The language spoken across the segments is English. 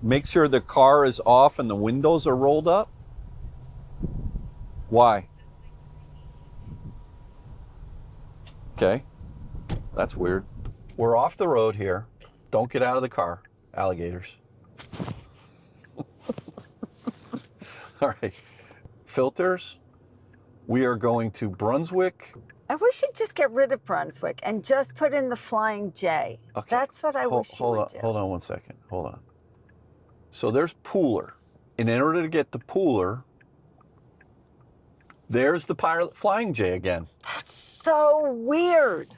make sure the car is off and the windows are rolled up? Why? Okay, that's weird. We're off the road here. Don't get out of the car, alligators. All right, filters. We are going to Brunswick. I wish you'd just get rid of Brunswick and just put in the Flying J. Okay. That's what I wish you would do. Hold on one second. Hold on. So there's Pooler. And in order to get the Pooler, there's the Pilot Flying J again. That's so weird.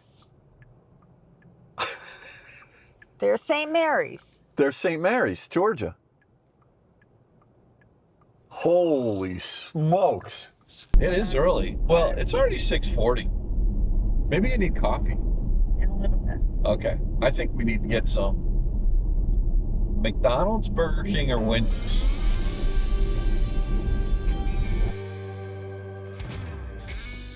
There's St. Mary's. There's St. Mary's, Georgia. Holy smokes. It is early. Well, it's already 6:40. Maybe you need coffee. In a little bit. Okay. I think we need to get some McDonald's, Burger King, or Wendy's.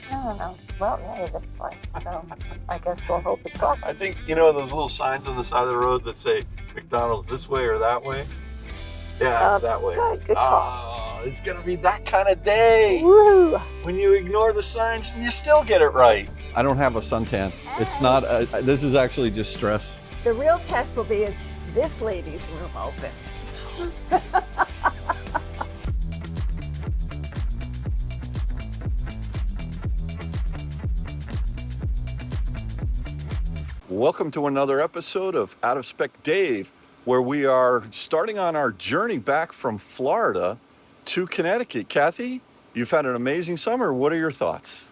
I don't know. Well, hey, this way. So I guess we'll hope it's up. I think, you know, those little signs on the side of the road that say McDonald's this way or that way? Yeah, it's that way. Good call. Oh, it's going to be that kind of day. Woo! When you ignore the signs and you still get it right. I don't have a suntan. It's not, this is actually just stress. The real test will be, is this lady's room open? Welcome to another episode of Out of Spec Dave, where we are starting on our journey back from Florida to Connecticut. Kathy, you've had an amazing summer. What are your thoughts?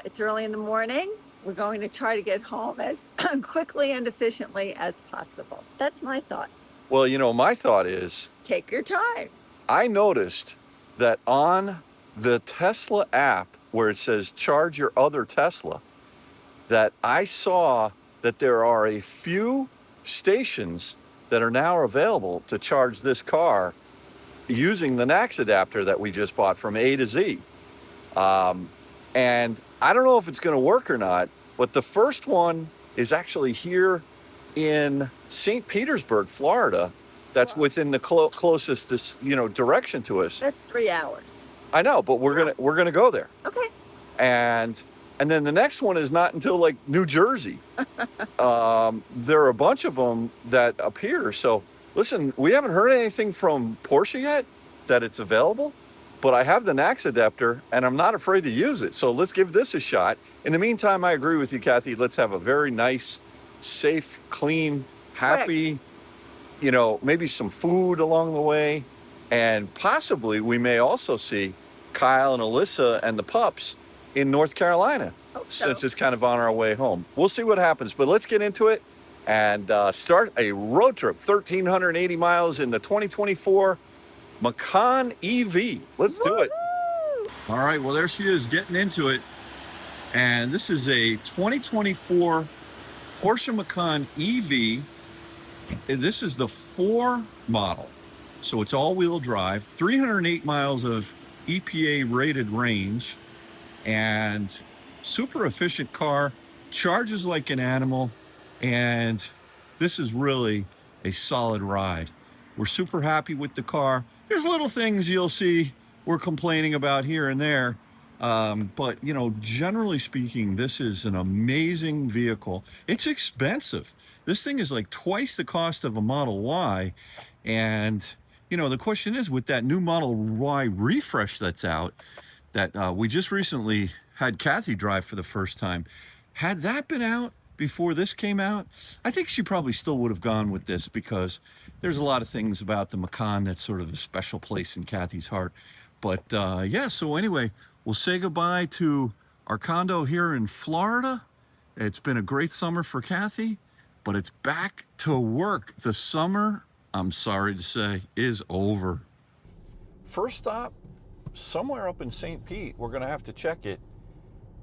It's early in the morning. We're going to try to get home as quickly and efficiently as possible. That's my thought. Well, you know, my thought is, Take your time. I noticed that on the Tesla app where it says charge your other Tesla, that I saw that there are a few stations that are now available to charge this car using the NACS adapter that we just bought from A to Z. And I don't know if it's going to work or not, but the first one is actually here in St. Petersburg, Florida. That's within the closest direction to us. That's 3 hours. I know, but we're gonna go there. Okay. And then the next one is not until like New Jersey. There are a bunch of them that appear. So listen, we haven't heard anything from Porsche yet that it's available, but I have the NACS adapter and I'm not afraid to use it. So let's give this a shot. In the meantime, I agree with you, Kathy. Let's have a very nice, safe, clean, happy, you know, maybe some food along the way. And possibly we may also see Kyle and Alyssa and the pups in North Carolina, since it's kind of on our way home. We'll see what happens, but let's get into it and start a road trip, 1,380 miles in the 2024 Macan EV. Let's do it. All right, well, there she is getting into it. And this is a 2024 Porsche Macan EV. And this is the 4 model. So it's all-wheel drive, 308 miles of EPA rated range, and super efficient car, charges like an animal, and this is really a solid ride. We're super happy with the car. There's little things you'll see we're complaining about here and there, but you know, generally speaking, this is an amazing vehicle. It's expensive. This thing is like twice the cost of a Model Y, and you know, the question is, with that new Model Y refresh that's out, that we just recently had Kathy drive for the first time, had that been out before this came out, I think she probably still would have gone with this, because there's a lot of things about the Macan that's sort of a special place in Kathy's heart. But yeah, so anyway, we'll say goodbye to our condo here in Florida. It's been a great summer for Kathy, but it's back to work. The summer, I'm sorry to say, is over. First stop, somewhere up in St. Pete. We're gonna have to check it.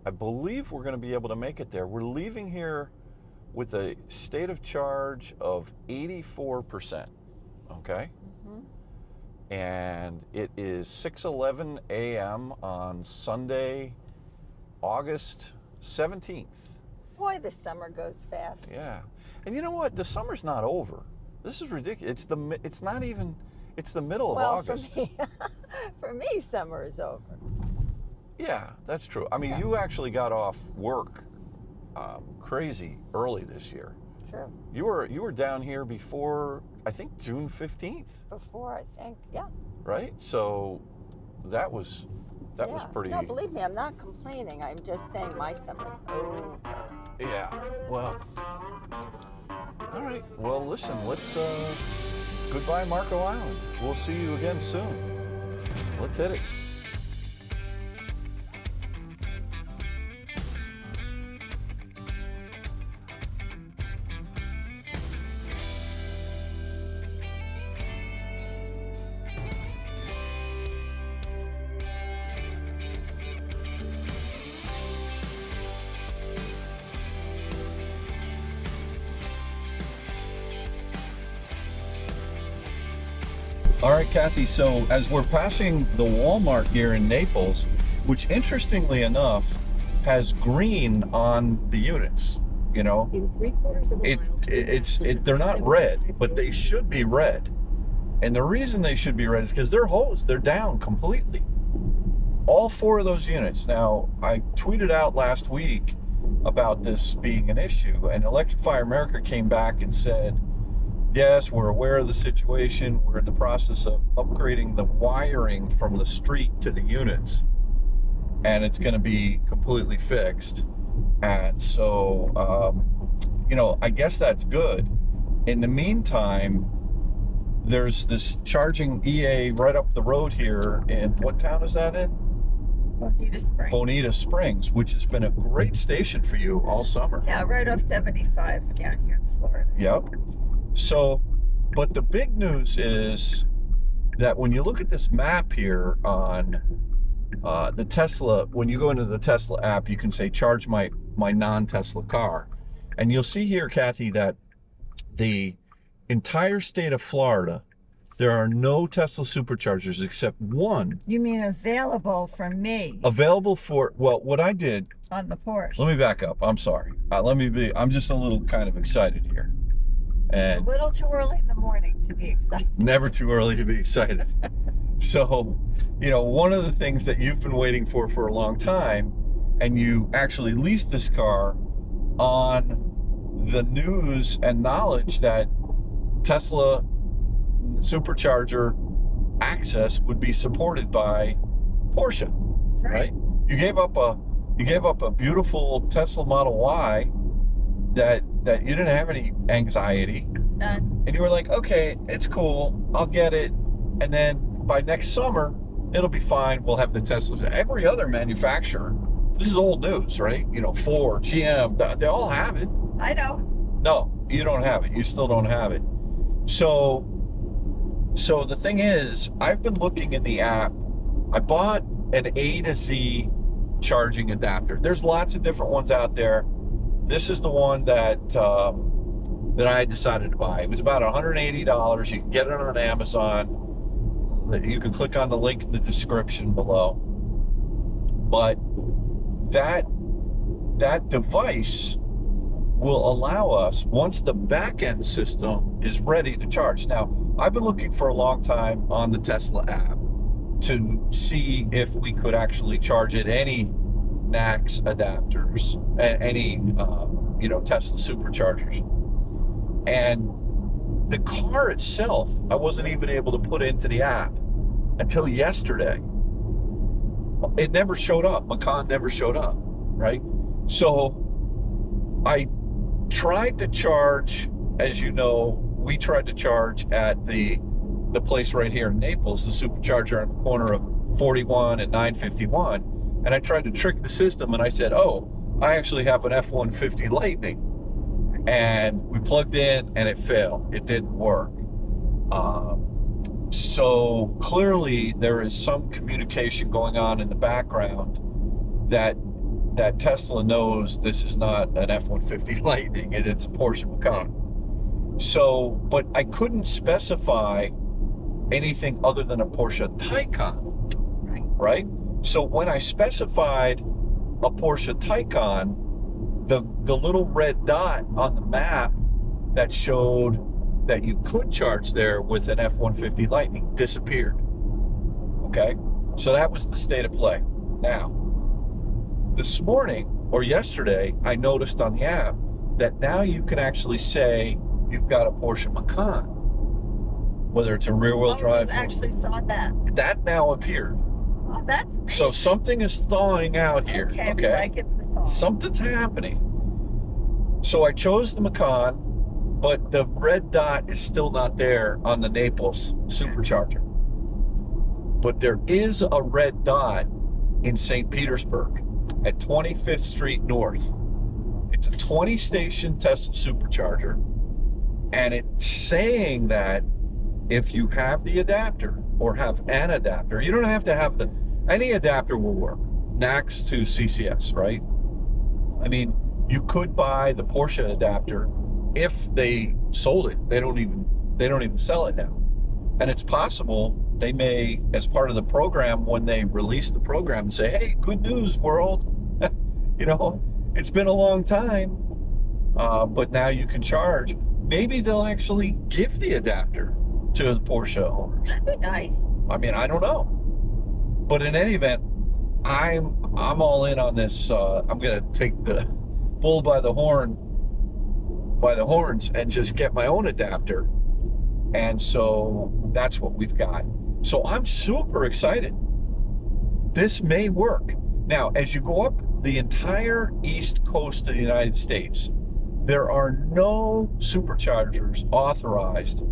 I believe we're gonna be able to make it there. We're leaving here with a state of charge of 84%, okay? Mm-hmm. And it is 6:11 a.m. on Sunday, August 17th. Boy, the summer goes fast. Yeah, and you know what? The summer's not over. This is ridiculous. It's not even, it's the middle of Well, August. for me, summer is over. Yeah, that's true. I mean, Yeah. you actually got off work crazy early this year. True. You were down here before, I think, June 15th, Before, I think, yeah. right? So that was Yeah. pretty. No, believe me, I'm not complaining. I'm just saying my summer's over. Yeah. Well. All right. Well, listen. Let's. Goodbye, Marco Island. We'll see you again soon. Let's hit it. All right, Kathy, so as we're passing the Walmart here in Naples, which interestingly enough has green on the units, you know, In 3/4 of a mile. they're not red, but they should be red. And the reason they should be red is because they're hosed, they're down completely. All 4 of those units. Now, I tweeted out last week about this being an issue, and Electrify America came back and said, yes, we're aware of the situation. We're in the process of upgrading the wiring from the street to the units, and it's going to be completely fixed. And so, you know, I guess that's good. In the meantime, there's this charging EA right up the road here in, what town is that in? Bonita Springs. Bonita Springs, which has been a great station for you all summer. Yeah, right off 75 down here in Florida. Yep. So, but the big news is that when you look at this map here on the Tesla, when you go into the Tesla app, you can say, charge my non-Tesla car. And you'll see here, Kathy, that the entire state of Florida, there are no Tesla Superchargers except one You mean available from me available for, well, what I did, on the Porsche? let me back up. I'm sorry. I'm just a little kind of excited here. It's And a little too early in the morning to be excited. never too early to be excited. So, you know, one of the things that you've been waiting for a long time, and you actually leased this car on the news and knowledge that Tesla Supercharger access would be supported by Porsche, right? You gave up a beautiful Tesla Model Y that you didn't have any anxiety, None. and you were like, okay, it's cool, I'll get it, and then by next summer it'll be fine, we'll have the Teslas. Every other manufacturer, this is old news, right? You know, Ford, GM, they all have it. I don't. No, you don't have it. You still don't have it. So the thing is, I've been looking in the app. I bought an A to Z charging adapter. There's lots of different ones out there. This is the one that I decided to buy. It was about $180. You can get it on Amazon. You can click on the link in the description below. But that device will allow us, once the back-end system is ready to charge. Now, I've been looking for a long time on the Tesla app to see if we could actually charge at any NACS adapters, any you know, Tesla Superchargers. And the car itself, I wasn't even able to put into the app until yesterday. It never showed up. Macan never showed up, right? So I tried to charge, as you know, we tried to charge at the place right here in Naples, the Supercharger on the corner of 41 and 951. And I tried to trick the system, and I said, oh, I actually have an F-150 Lightning. And we plugged in and it failed. It didn't work. So clearly there is some communication going on in the background that Tesla knows this is not an F-150 Lightning and it's a Porsche Macan. So, but I couldn't specify anything other than a Porsche Taycan, right? So when I specified a Porsche Taycan, the little red dot on the map that showed that you could charge there with an F-150 Lightning disappeared. Okay, so that was the state of play. Now, this morning or yesterday, I noticed on the app that now you can actually say you've got a Porsche Macan, whether it's a rear-wheel drive. I actually saw that. That now appeared. Oh, that's amazing. So something is thawing out here. Okay, we like it. The thaw. Something's happening. So I chose the Macan, but the red dot is still not there on the Naples Supercharger. But there is a red dot in St. Petersburg at 25th Street North. It's a 20-station Tesla Supercharger, and it's saying that if you have the adapter or have an adapter, you don't have to have any adapter will work. NACS to CCS, right? I mean, you could buy the Porsche adapter if they sold it. They don't even sell it now. And it's possible they may, as part of the program, when they release the program, say, hey, good news, world. You know, it's been a long time, but now you can charge. Maybe they'll actually give the adapter to the Porsche owners. That'd be nice. I mean, I don't know. But in any event, I'm all in on this. I'm gonna take the bull by the horns and just get my own adapter. And so that's what we've got. So I'm super excited. This may work. Now, as you go up the entire east coast of the United States, there are no superchargers authorized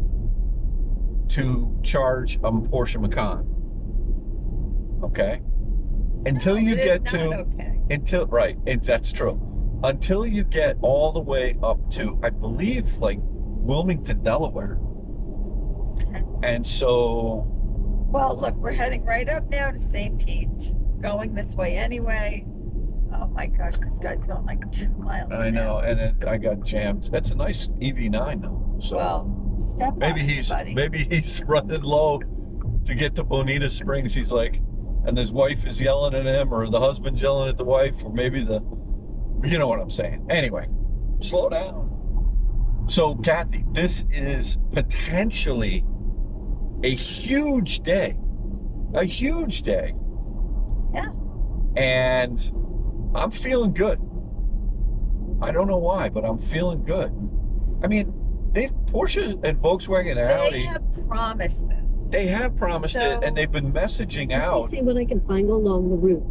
to charge a Porsche Macan. Okay? Until you get to, that's true. Until you get all the way up to, I believe, like Wilmington, Delaware. Okay. And so, well, look, we're heading right up now to St. Pete. Going this way anyway. Oh my gosh, this guy's going like 2 miles. I know, and I got jammed. That's a nice EV9 though. So well, step maybe he's running low to get to Bonita Springs. He's like, and his wife is yelling at him, or the husband's yelling at the wife, or maybe you know what I'm saying. Anyway, slow down. So Kathy, this is potentially a huge day. A huge day. Yeah. And I'm feeling good. I don't know why, but I'm feeling good. I mean, Porsche and Volkswagen and Audi. They have promised this. They have promised it, and they've been messaging out. Let me see what I can find along the route.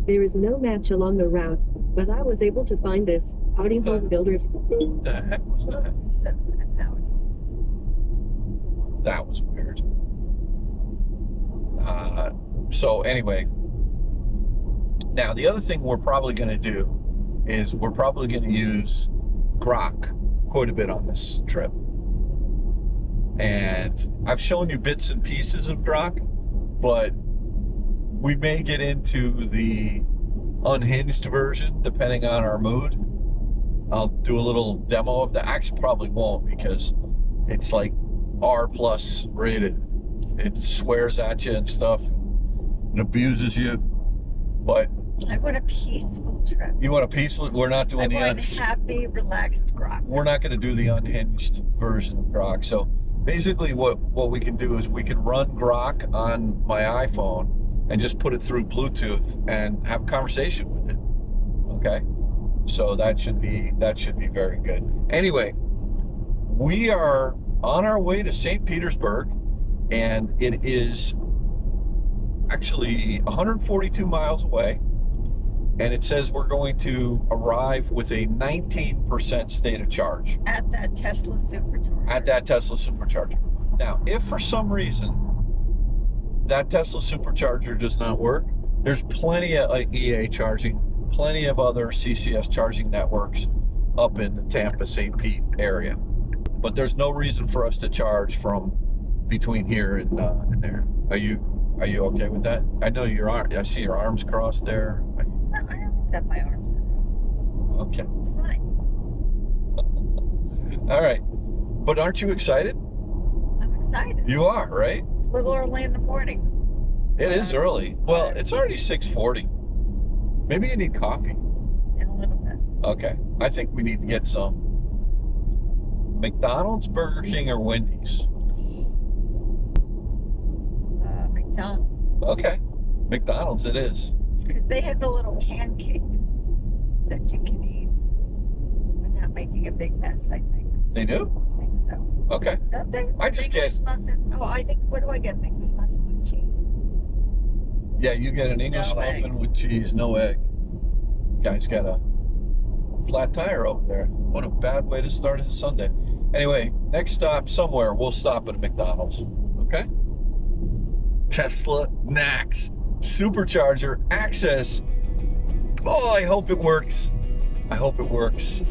There is no match along the route, but I was able to find this. Audi home builders. What the heck was that? That was weird. So anyway, now the other thing we're probably going to do is we're probably going to use Grok quite a bit on this trip. And I've shown you bits and pieces of Grok, but we may get into the unhinged version depending on our mood. I'll do a little demo of that. Actually, probably won't, because it's like R+ rated. It swears at you and stuff and abuses you. But I want a peaceful trip. you want a peaceful? We're not doing I want happy, relaxed Grok. We're not going to do the unhinged version of Grok. So basically what we can do is we can run Grok on my iPhone and just put it through Bluetooth and have a conversation with it. Okay? So that should be very good. Anyway, we are on our way to St. Petersburg, and it is actually 142 miles away. And it says we're going to arrive with a 19% state of charge. At that Tesla Supercharger. At that Tesla Supercharger. Now, if for some reason that Tesla Supercharger does not work, there's plenty of EA charging, plenty of other CCS charging networks up in the Tampa, St. Pete area. But there's no reason for us to charge from between here and there. Are you okay with that? I know I see your arms crossed there. I always have my arms crossed. Okay. It's fine. All right. But aren't you excited? I'm excited. You are, right? It's a little early in the morning. It is early. Well, it's already 6:40. Maybe you need coffee. In a little bit. Okay. I think we need to get some. McDonald's, Burger King, or Wendy's? McDonald's. Okay, McDonald's it is. Because they have the little pancake that you can eat without making a big mess, I think. They do? I think so. Okay. Don't they? I just English guessed. muffin. Oh, I think, what do I get? An English muffin with cheese? Yeah, you get an English No muffin egg. with cheese, no egg. Guy's got a flat tire over there. What a bad way to start his Sunday. Anyway, next stop somewhere, we'll stop at a McDonald's. Okay? Tesla NACS Supercharger access. Oh, I hope it works. I hope it works.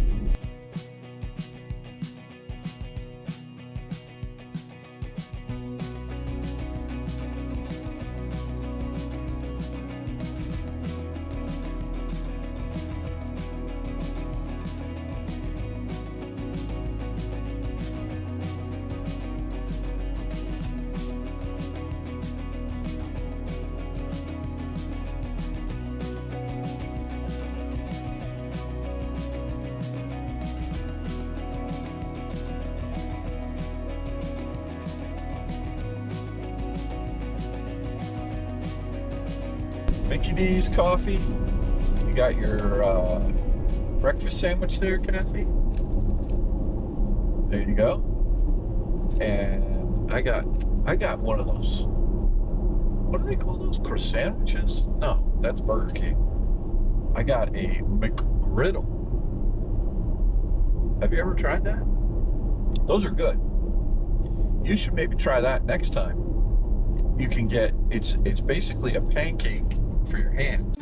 Mickey D's coffee. You got your breakfast sandwich there, Kathy. There you go. And I got one of those. What do they call those? Croissant sandwiches? No, that's Burger King. I got a McGriddle. Have you ever tried that? Those are good. You should maybe try that next time. You can get, it's basically a pancake for your hands.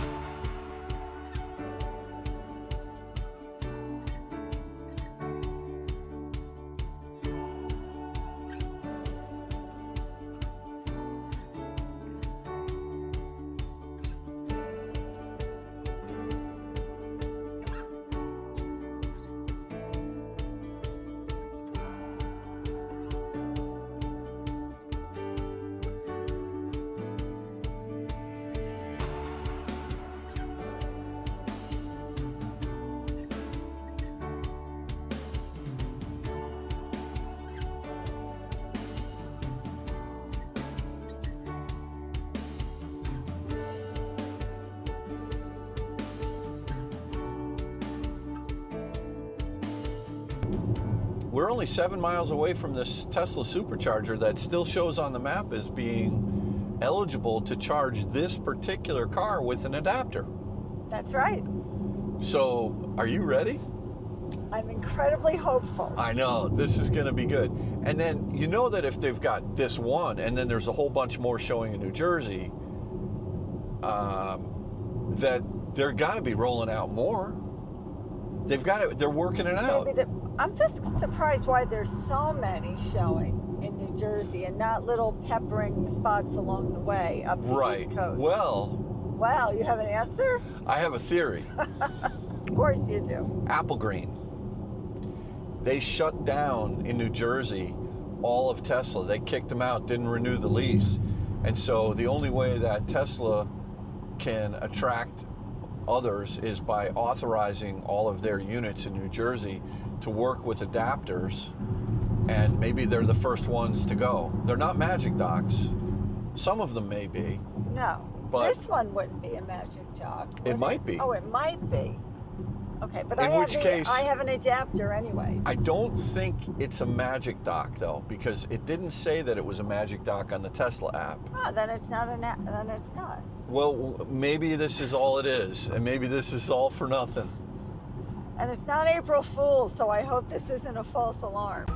We're only 7 miles away from this Tesla Supercharger that still shows on the map as being eligible to charge this particular car with an adapter. That's right. So, are you ready? I'm incredibly hopeful. I know, this is gonna be good. And then, you know that if they've got this one, and then there's a whole bunch more showing in New Jersey, that they're gotta be rolling out more. They've got it, they're working it out. I'm just surprised why there's so many showing in New Jersey and not little peppering spots along the way up the East Coast. Well, wow, you have an answer? I have a theory. Of course you do. Apple Green. They shut down in New Jersey all of Tesla. They kicked them out, didn't renew the lease. And so the only way that Tesla can attract others is by authorizing all of their units in New Jersey to work with adapters, and maybe they're the first ones to go. They're not magic docks. Some of them may be. No, but this one wouldn't be a magic dock. It might be. Oh, it might be. Okay, but In which case, I have an adapter anyway. I don't think it's a magic dock though, because it didn't say that it was a magic dock on the Tesla app. Oh, then it's not then it's not. Well, maybe this is all it is, and maybe this is all for nothing. And it's not April Fool's, so I hope this isn't a false alarm.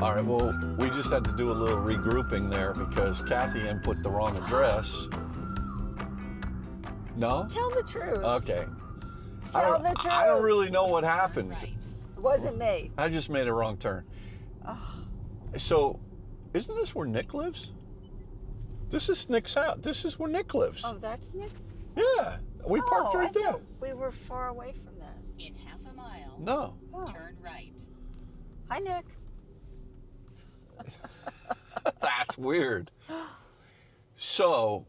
All right, well, we just had to do a little regrouping there because Kathy input the wrong address. No? Tell the truth. Okay. Tell the truth. I don't really know what happened. It wasn't me. I just made a wrong turn. So, isn't this where Nick lives? This is Nick's house. This is where Nick lives. Oh, that's Nick's? Yeah, we parked right I there. thought we were far away from that. In half a mile, No. Oh. turn right. Hi, Nick. That's weird. So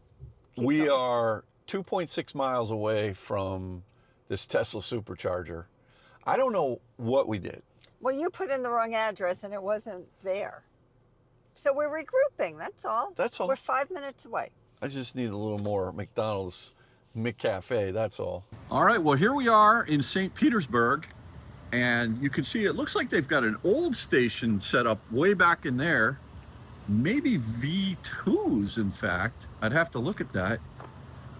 we are 2.6 miles away from this Tesla Supercharger. I don't know what we did. Well, you put in the wrong address and it wasn't there. So we're regrouping, that's all. That's all. We're 5 minutes away. I just need a little more McDonald's McCafe, that's all. All right, well, here we are in St. Petersburg, and you can see it looks like they've got an old station set up way back in there. Maybe V2s, in fact. I'd have to look at that.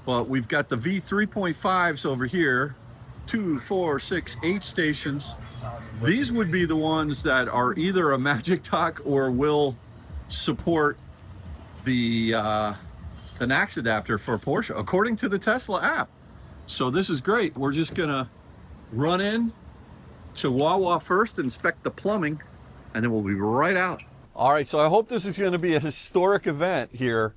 But we've got the V3.5s over here. 2, 4, 6, 8 stations. These would be the ones that are either a Magic Dock or will support the NACS adapter for Porsche, according to the Tesla app. So this is great. We're just gonna run in to Wawa first, inspect the plumbing, and then we'll be right out. All right, so I hope this is gonna be a historic event here,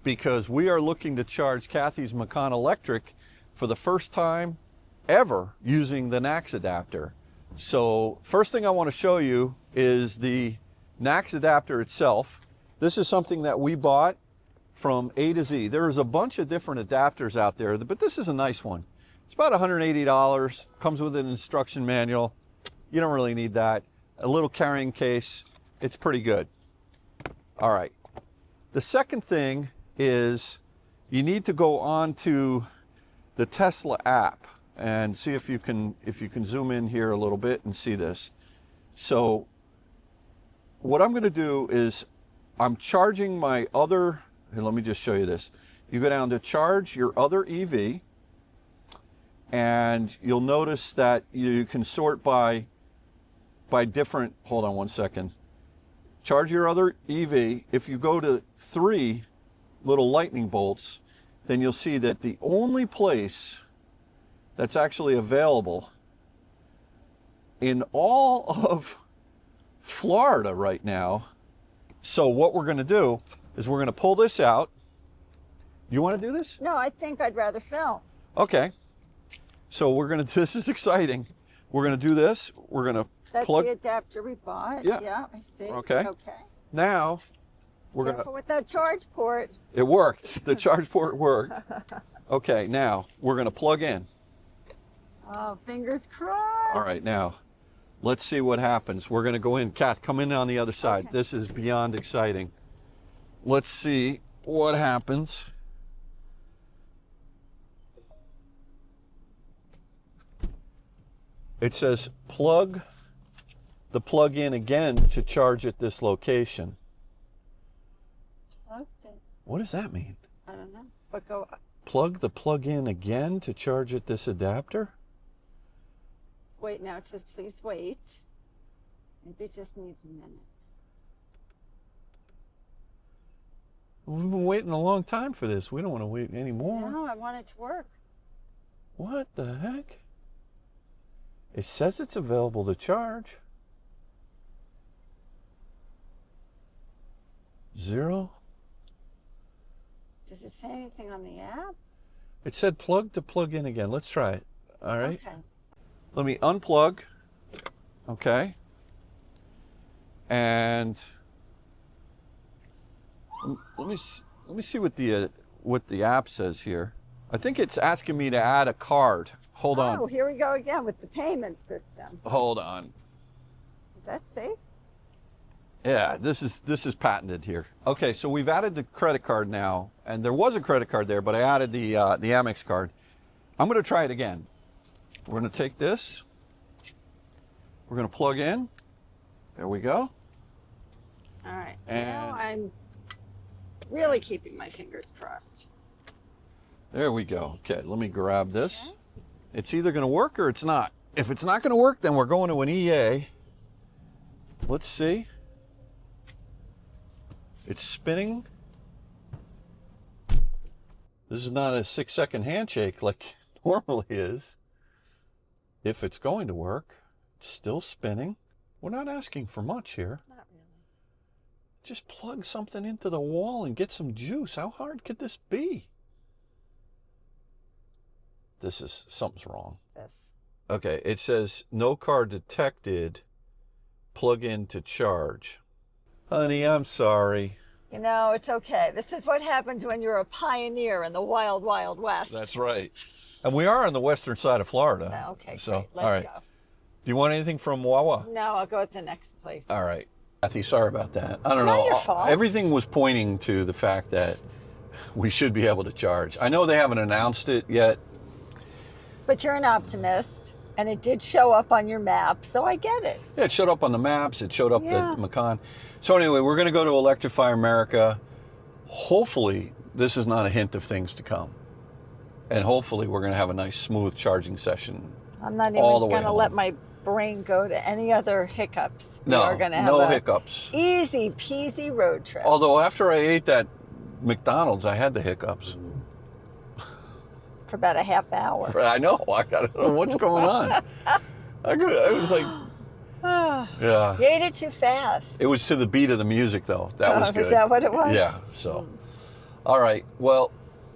because we are looking to charge Kathy's Macan electric for the first time ever using the NACS adapter. So first thing I want to show you is the NACS adapter itself. This is something that we bought from A2Z. There's a bunch of different adapters out there, but this is a nice one. It's about $180, comes with an instruction manual. You don't really need that. A little carrying case, it's pretty good. All right. The second thing is you need to go on to the Tesla app and see if you can zoom in here a little bit and see this. So what I'm going to do is I'm charging my other, and let me just show you this. You go down to charge your other EV, and you'll notice that you can sort by different, hold on one second. Charge your other EV. If you go to 3 little lightning bolts, then you'll see that the only place that's actually available in all of Florida right now. So what we're going to do is we're going to pull this out. You want to do this? No, I think I'd rather film. Okay. So we're going to, this is exciting. We're going to do this. We're going to That's plug. the adapter we bought. Yeah. Yeah, I see. Okay. Okay. Now we're going to. Careful with that charge port. It worked. The charge port worked. Okay, now we're going to plug in. Oh, fingers crossed. All right, now let's see what happens. We're going to go in. Kath, come in on the other side. Okay. This is beyond exciting. Let's see what happens. It says plug the plug in again to charge at this location. Plugged in. What does that mean? I don't know. But go. Plug the plug in again to charge at this adapter? Wait, now it says please wait. Maybe it just needs a minute. We've been waiting a long time for this. We don't want to wait anymore. No, I want it to work. What the heck? It says it's available to charge. 0. Does it say anything on the app? It said plug to plug in again. Let's try it. All right. Okay. Let me unplug. Okay. And let me see what the app says here. I think it's asking me to add a card. Hold on. Oh, here we go again with the payment system. Hold on. Is that safe? Yeah, this is patented here. Okay, so we've added the credit card now, and there was a credit card there, but I added the Amex card. I'm going to try it again. We're going to take this. We're going to plug in. There we go. All right. And now I'm really keeping my fingers crossed. there we go. Okay, let me grab this. Okay. It's either going to work or it's not. If it's not going to work, then we're going to an EA. Let's see. It's spinning. This is not a 6-second handshake like it normally is. If it's going to work, it's still spinning. We're not asking for much here. Not really. Just plug something into the wall and get some juice. How hard could this be? Something's wrong. This. Okay, it says no card detected. plug in to charge. Honey, I'm sorry. You know, it's okay. This is what happens when you're a pioneer in the wild, wild west. That's right. And we are on the western side of Florida. Oh, okay, so, great. Let's all right. go. Do you want anything from Wawa? No, I'll go at the next place. All right. Kathy, sorry about that. I don't It's know. not your fault. Everything was pointing to the fact that we should be able to charge. I know they haven't announced it yet. But you're an optimist, and it did show up on your map, so I get it. Yeah, it showed up on the maps. It showed up Yeah. the Macan. So anyway, we're going to go to Electrify America. Hopefully, this is not a hint of things to come. And hopefully, we're going to have a nice, smooth charging session. I'm not all even the way going to home. let my brain go to any other hiccups. No, We're going to have no a hiccups. easy peasy road trip. Although after I ate that McDonald's, I had the hiccups. For about a half hour. I know. I don't know what's going on. I was like, yeah. You ate it too fast. It was to the beat of the music, though. That was good. Is that what it was? Yeah. So, all right. Well.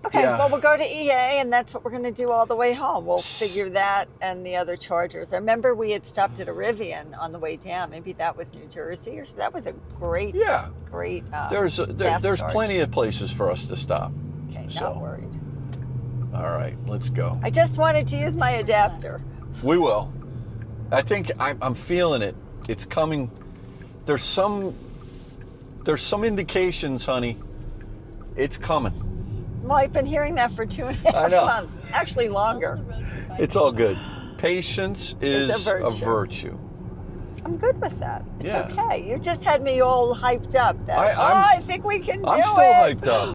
Okay, yeah. well, we'll go to EA, and that's what we're going to do all the way home. We'll figure that and the other chargers. I remember we had stopped at a Rivian on the way down. Maybe that was New Jersey, or that was a great, Yeah. great. There's fast charge. plenty of places for us to stop. Okay, not So. worried. All right, let's go. I just wanted to use my adapter. We will. I think I'm feeling it. It's coming. There's some indications, honey. It's coming. Well, I've been hearing that for 2.5 I know. months. Actually, longer. It's all good. Patience is a virtue. I'm good with that. It's Yeah. okay. You just had me all hyped up. That, I I think we can do it. I'm still hyped up.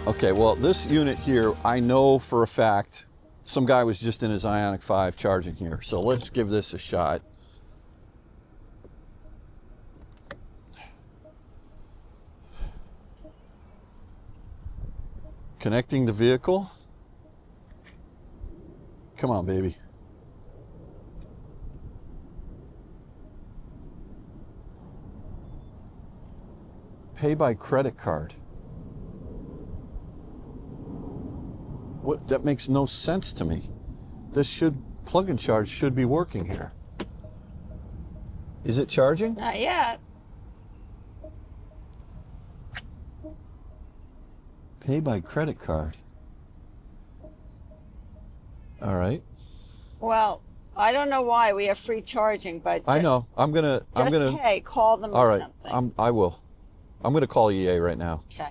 Okay, well, this unit here, I know for a fact, some guy was just in his Ioniq 5 charging here. So let's give this a shot. Connecting the vehicle. Come on, baby. Pay by credit card. What, that makes no sense to me. This plug and charge should be working here. Is it charging? Not yet. Pay by credit card. All right. Well, I don't know why we have free charging, but I know. I'm gonna pay. Call them. All or right. something. I will. I'm gonna call EA right now. Okay.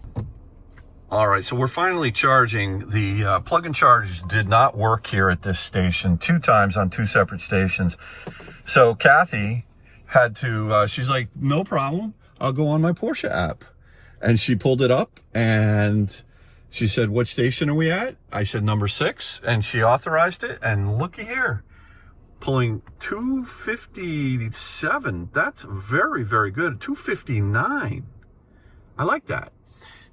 All right, so we're finally charging. The plug and charge did not work here at this station 2 times on 2 separate stations. So Kathy had to, she's like, no problem. I'll go on my Porsche app. And she pulled it up and she said, what station are we at? I said, number 6. And she authorized it. And looky here, pulling 257. That's very, very good. 259. I like that.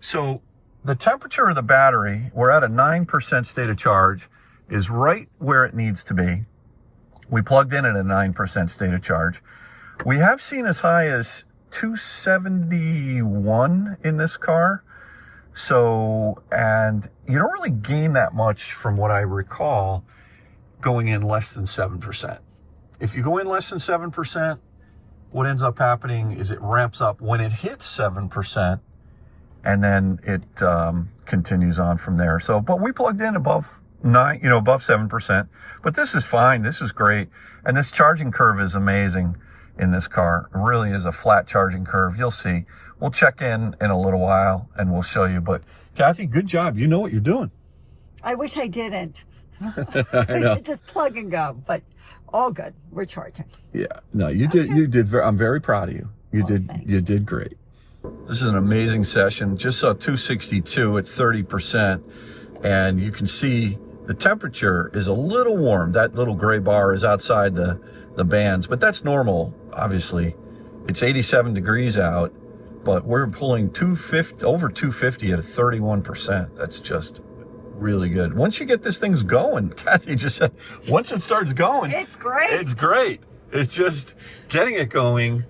So the temperature of the battery, we're at a 9% state of charge, is right where it needs to be. We plugged in at a 9% state of charge. We have seen as high as 271 in this car. So, and you don't really gain that much from what I recall going in less than 7%. If you go in less than 7%, what ends up happening is it ramps up when it hits 7%. And then it continues on from there. So, but we plugged in above 7%. But this is fine. This is great. And this charging curve is amazing in this car. It really is a flat charging curve. You'll see. We'll check in a little while and we'll show you. But Kathy, good job. You know what you're doing. I wish I didn't. I know. I should just plug and go. But all good. We're charging. Yeah. No, you did. You did. I'm very proud of you. You did great. This is an amazing session. Just saw 262 at 30%. And you can see the temperature is a little warm. That little gray bar is outside the bands, but that's normal, obviously. It's 87 degrees out, but we're pulling over 250 at a 31%. That's just really good. Once you get this thing's going, Kathy just said, once it starts going, It's great. It's great. It's just getting it going.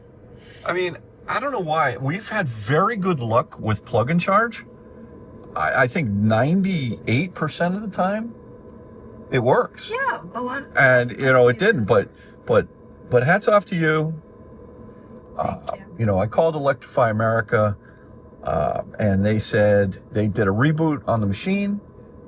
I mean, I don't know why. We've had very good luck with plug and charge. I think 98% of the time it works. Yeah, a lot. And you know, it didn't, but hats off to you. You know, I called Electrify America, and they said they did a reboot on the machine.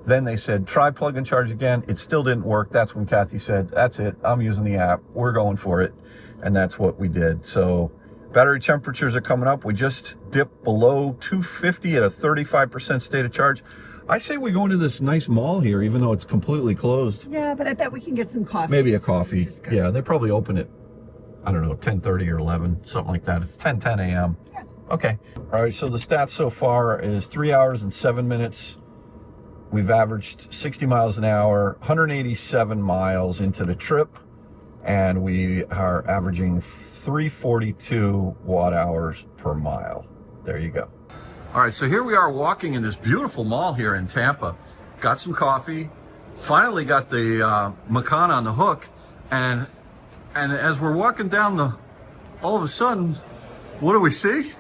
Then they said, try plug and charge again. It still didn't work. That's when Kathy said, that's it. I'm using the app. We're going for it. And that's what we did. So battery temperatures are coming up. We just dipped below 250 at a 35% state of charge. I say we go into this nice mall here, even though it's completely closed. Yeah, but I bet we can get some coffee. Maybe a coffee. Yeah, they probably open it, I don't know, 10:30 or 11, something like that. It's 10 a.m. Yeah. Okay. All right, so the stats so far is 3 hours and 7 minutes. We've averaged 60 miles an hour, 187 miles into the trip, and we are averaging 342 watt hours per mile. There you go. All right, so here we are walking in this beautiful mall here in Tampa. Got some coffee, finally got the Macan on the hook, and as we're walking down all of a sudden, what do we see?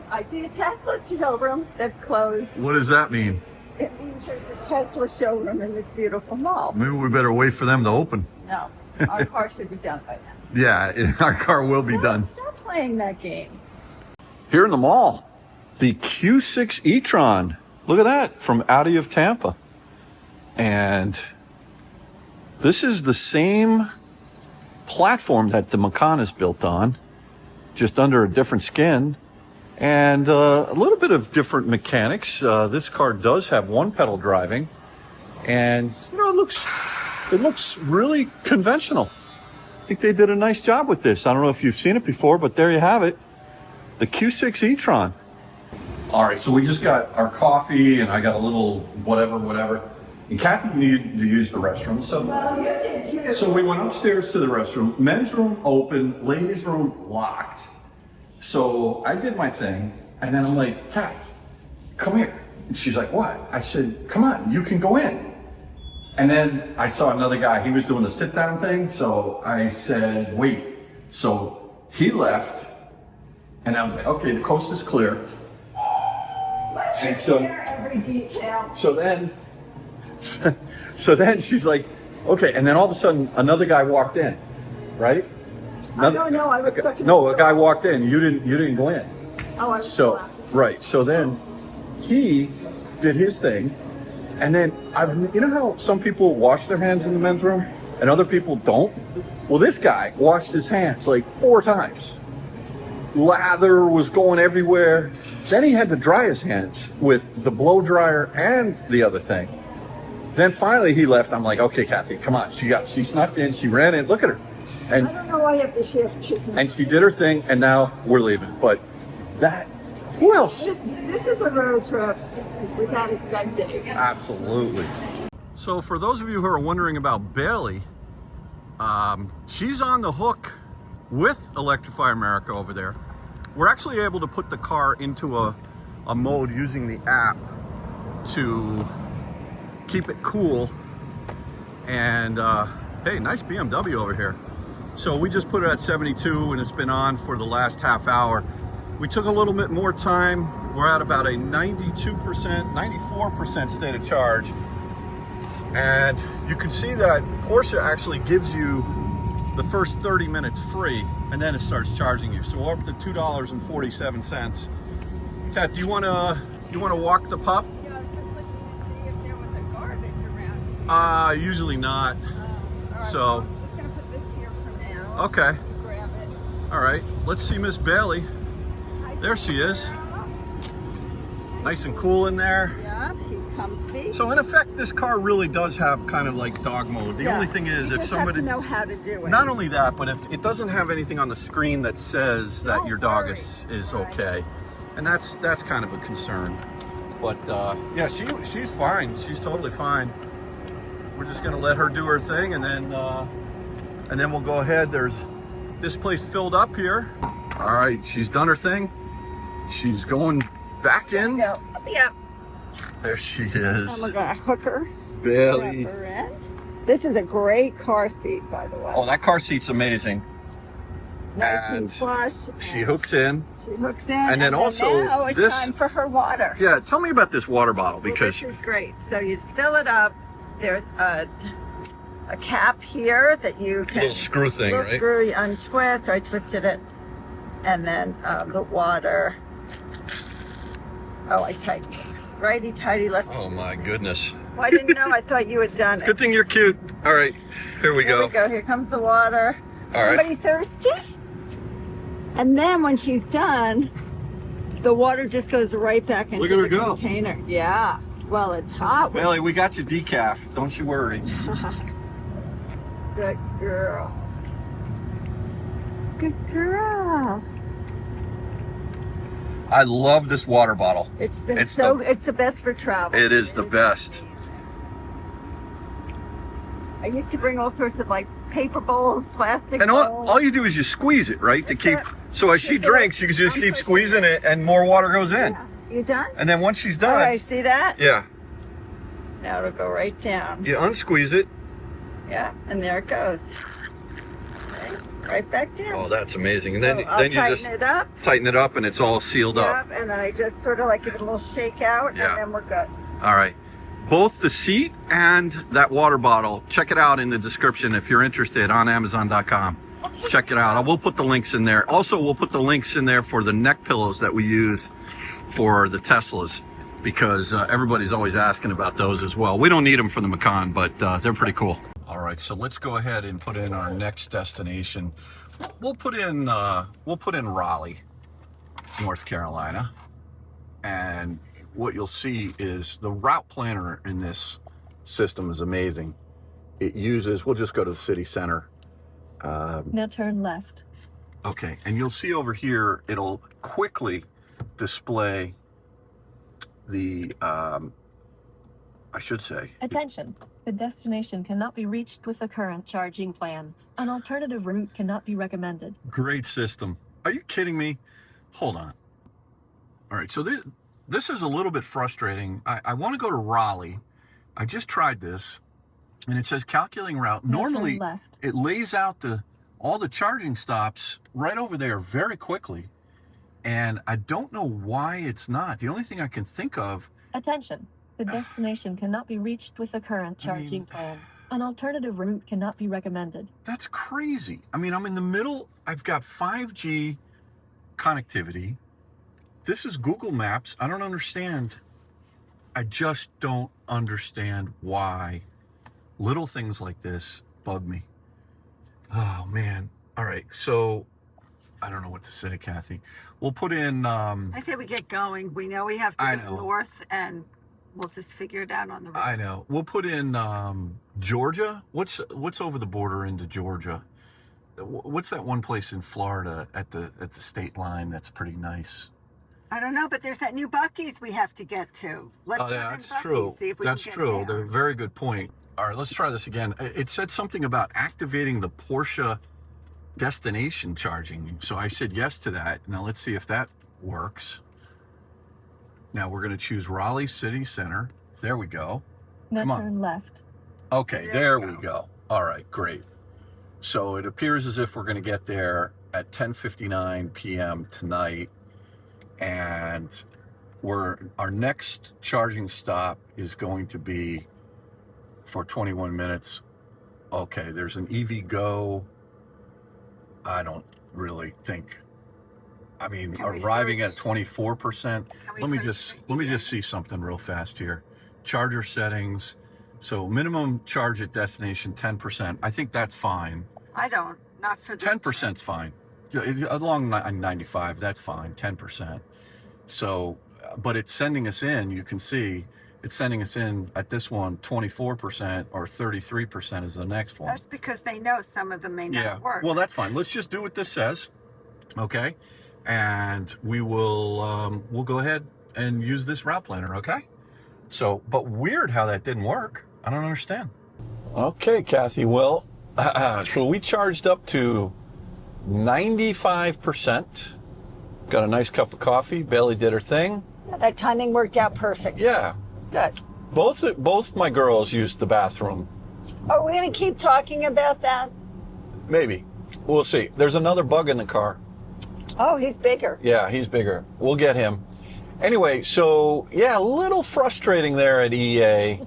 I see a Tesla showroom that's closed. What does that mean? It means there's a Tesla showroom in this beautiful mall. Maybe we better wait for them to open. No, our car should be done by now. Yeah, our car will be done. Stop playing that game. Here in the mall, the Q6 e-tron. Look at that, from Audi of Tampa. And this is the same platform that the Macan is built on, just under a different skin. And a little bit of different mechanics. This car does have one pedal driving, and you know, it looks really conventional. I think they did a nice job with this. I don't know if you've seen it before, but there you have it, the Q6 e-tron. All right, so we just got our coffee, and I got a little whatever. And Kathy needed to use the restroom, so Well, you did too. so we went upstairs to the restroom. Men's room open, ladies' room locked. So I did my thing, and then I'm like, Kath, come here. And she's like, what? I said, come on, you can go in. And then I saw another guy, he was doing the sit down thing, so I said, wait. So he left, and I was like, okay, the coast is clear. Let's And just so- share every detail. So then she's like, okay, and then all of a sudden another guy walked in, right? I don't know, I was stuck in No, the a guy walked in. You didn't go in. Oh, I was So laughing. right. So then he did his thing, and then you know how some people wash their hands in the men's room and other people don't? Well, this guy washed his hands like 4 times. Lather was going everywhere. Then he had to dry his hands with the blow dryer and the other thing. Then finally he left. I'm like, okay, Kathy, come on. She snuck in. She ran in. Look at her. I don't know why I have to share this. And she did her thing, and now we're leaving. But who else? This is a road trip without a spectator. Absolutely. So for those of you who are wondering about Bailey, she's on the hook with Electrify America over there. We're actually able to put the car into a mode using the app to keep it cool. And hey, nice BMW over here. So we just put it at 72, and it's been on for the last half hour. We took a little bit more time. We're at about a 92%, 94% state of charge. And you can see that Porsche actually gives you the first 30 minutes free, and then it starts charging you. So we're up to $2.47. Kat, do you want to walk the pup? Yeah, I was just looking to see if there was a garbage around. Usually not. All right, So well, I'm just gonna put this here for now. okay. Grab it. All right. Let's see Miss Bailey. Hi, There she is. Sarah. Nice and cool in there. Yeah, she's comfy. So in effect, this car really does have kind of like dog mode. The Yeah, only thing is, you if just somebody, have to know how to do it. not only that, but if it doesn't have anything on the screen that says that Don't your dog worry. is Right. okay, and that's kind of a concern. But yeah, she's fine. She's totally fine. We're just gonna let her do her thing, and then we'll go ahead. There's this place filled up here. All right, she's done her thing. She's going back in. Go. Yep. There she is. And we're gonna hook her. Bailey. Strap her in. This is a great car seat, by the way. Oh, that car seat's amazing. Nice and and plush. She hooks in. She hooks in. And then also now it's this- time for her water. Yeah, tell me about this water bottle, Well, because this is great. So you just fill it up. There's a cap here that you can little screw thing, little right? screw, you untwist, or I twisted it, and then the water. Oh, I tightened it. Righty tighty, lefty. Oh my goodness. Well, I didn't know. I thought you had done it. Good thing you're cute. All right, here we Here go. we go. Here comes the water. All right. Somebody thirsty? And then when she's done, the water just goes right back into Look at her the go. container. Yeah. Well, it's hot. Bailey, we got you decaf. Don't you worry. Good girl. Good girl. I love this water bottle. It's been It's it's the best for travel. It is the best. I used to bring all sorts of like paper bowls, plastic And bowls. all you do is you squeeze it, right? To keep. That's it. So as she drinks, you can just keep squeezing it, and more water goes in. Yeah. You done? And then once she's All done, right, see that? yeah, Now it'll go right down. you unsqueeze it. Yeah, and there it goes. Okay, right back down. Oh, that's amazing. And So then I'll then you tighten just it up. tighten it up, and it's all sealed up. Yep, and then I just sort of like give it a little shake out, Yeah. and then we're good. All right. Both the seat and that water bottle, check it out in the description if you're interested on Amazon.com. Check it out. We'll put the links in there. Also, we'll put the links in there for the neck pillows that we use for the Teslas, because everybody's always asking about those as well. We don't need them for the Macan, but they're pretty cool. All right, so let's go ahead and put in our next destination. We'll put in Raleigh, North Carolina, and what you'll see is the route planner in this system is amazing. It uses, we'll just go to the city center. Now turn left. Okay, and you'll see over here, it'll quickly display the, I should say, Attention. The destination cannot be reached with the current charging plan. An alternative route cannot be recommended. great system. Are you kidding me? Hold on. All right, so this is a little bit frustrating. I want to go to Raleigh. I just tried this, and it says calculating route. Now Normally, turn left. it lays out all the charging stops right over there very quickly, and I don't know why it's not. The only thing I can think of, Attention. The destination cannot be reached with the current charging plan. An alternative route cannot be recommended. that's crazy. I mean, I'm in the middle. I've got 5G connectivity. This is Google Maps. I don't understand. I just don't understand why little things like this bug me. Oh, man. All right. So I don't know what to say, Kathy. We'll put in... I say we get going. We know we have to I go know. north, and we'll just figure it out on the road. I know. We'll put in Georgia. What's over the border into Georgia? What's that one place in Florida at the state line that's pretty nice? I don't know, but there's that new Buc-ee's we have to get to. Let's Oh, put yeah, in that's Buc-ee's, true. see if we That's can get true. there. They're a very good point. All right, let's try this again. It said something about activating the Porsche destination charging. So I said yes to that. Now let's see if that works. Now we're going to choose Raleigh City Center. There we go. Now Come on. turn left. Okay, there we go. All right, great. So it appears as if we're going to get there at 10:59 p.m. tonight, and our next charging stop is going to be for 21 minutes. Okay, there's an EVgo. I don't really think. I mean, Can we arriving at search? 24%. we Let me search just for let me just EVs? see something real fast here. Charger settings. So minimum charge at destination 10%. I think that's fine. I don't. Not for this. 10%'s fine. Along 95, that's fine. 10%. So, but it's sending us in. You can see it's sending us in at this one 24% or 33% is the next one. That's because they know some of them may not Yeah. work. Well, that's fine. Let's just do what this says. Okay. And we will we'll go ahead and use this route planner, okay? So, but weird how that didn't work. I don't understand. Okay, Kathy, well, so we charged up to 95%. Got a nice cup of coffee. Bailey did her thing. Yeah, that timing worked out perfect. Yeah. It's good. Both my girls used the bathroom. Are we going to keep talking about that? Maybe. We'll see. There's another bug in the car. Oh, he's bigger. Yeah, he's bigger. We'll get him. Anyway, so yeah, a little frustrating there at EA.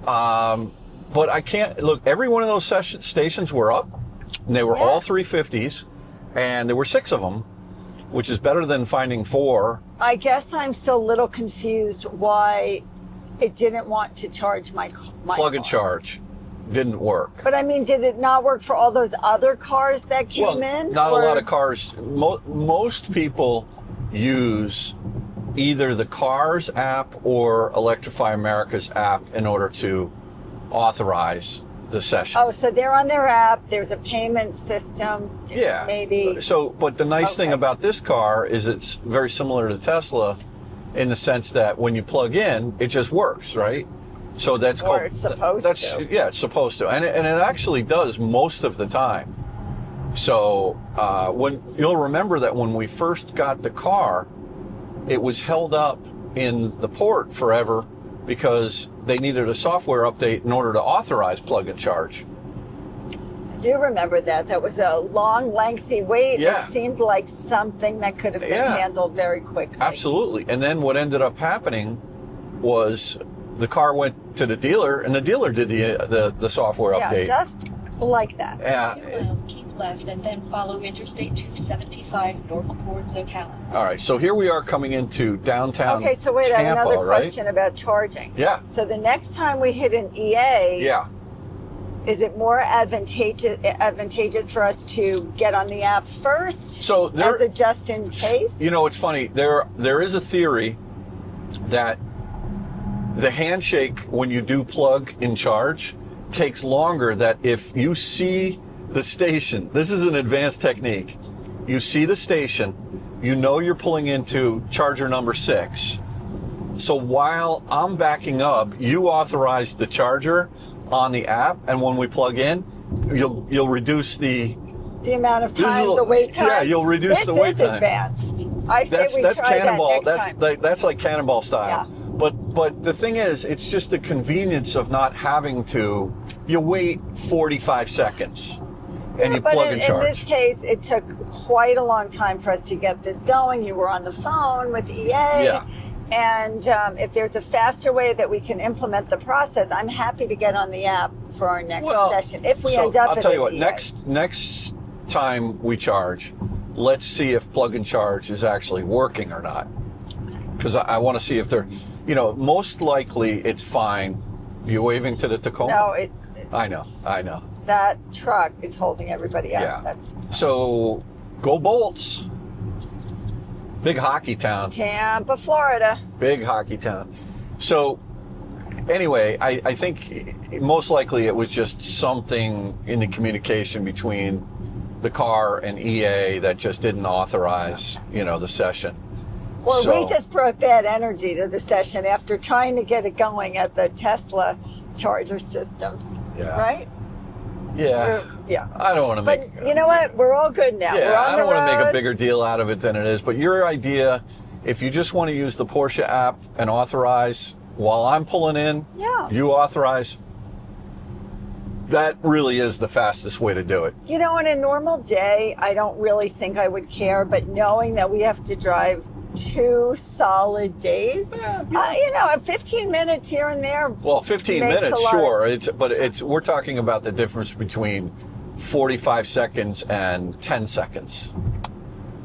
But I can't, look, every one of those stations were up. And they were all 350s. And there were 6 of them, which is better than finding 4. I guess I'm still a little confused why it didn't want to charge my Plug and car. charge didn't work. But I mean, did it not work for all those other cars that came in? Not a lot of cars. Most people use either the Cars app or Electrify America's app in order to authorize the session. Oh, so they're on their app. There's a payment system. Yeah. Maybe. So, but the nice thing about this car is it's very similar to Tesla in the sense that when you plug in, it just works, right? So that's Or it's supposed to. Yeah, it's supposed to. And it actually does most of the time. So when you'll remember that when we first got the car, it was held up in the port forever because they needed a software update in order to authorize plug and charge. I do remember that. That was a long, lengthy wait. Yeah. It seemed like something that could have been handled very quickly. Absolutely. And then what ended up happening was the car went to the dealer, and the dealer did the software update. Yeah, just like that. Yeah. 2 miles, keep left, and then follow Interstate 275 north towards Ocala. All right, so here we are coming into downtown Okay, so wait, I have Tampa, another right? question about charging. Yeah. So the next time we hit an EA, Yeah. is it more advantageous for us to get on the app first? So as a just in case? You know, it's funny. There is a theory that the handshake when you do plug in charge takes longer, that if you see the station, this is an advanced technique, you see the station, you know you're pulling into charger number 6. So while I'm backing up, you authorize the charger on the app, and when we plug in, you'll reduce the amount of time, the wait time. Yeah, you'll reduce the wait time. This is advanced. I say we that's try cannonball. that next time. That's like cannonball style. Yeah. But the thing is, it's just the convenience of not having to. You wait 45 seconds, and you plug and charge. In this case, it took quite a long time for us to get this going. You were on the phone with EA. Yeah. And if there's a faster way that we can implement the process, I'm happy to get on the app for our next session. If we end up I'll tell you what, EA. next time we charge, let's see if plug and charge is actually working or not. Because I want to see if they're, most likely it's fine. You waving to the Tacoma? No, I know. That truck is holding everybody up. Yeah. So go Bolts. Big hockey town. Tampa, Florida. Big hockey town. So anyway, I think most likely it was just something in the communication between the car and EA that just didn't authorize, the session. Well, So- we just brought bad energy to the session after trying to get it going at the Tesla charger system. Yeah. Right? Yeah. Yeah. I don't want to But make. you know what? We're all good now. We're Yeah, on I don't the want to make a road. bigger deal out of it than it is. But your idea, if you just want to use the Porsche app and authorize while I'm pulling in, Yeah. you authorize. That really is the fastest way to do it. On a normal day, I don't really think I would care, but knowing that we have to drive 2 solid days, 15 minutes here and there. Well, 15 makes minutes, a lot. sure. We're talking about the difference between 45 seconds and 10 seconds,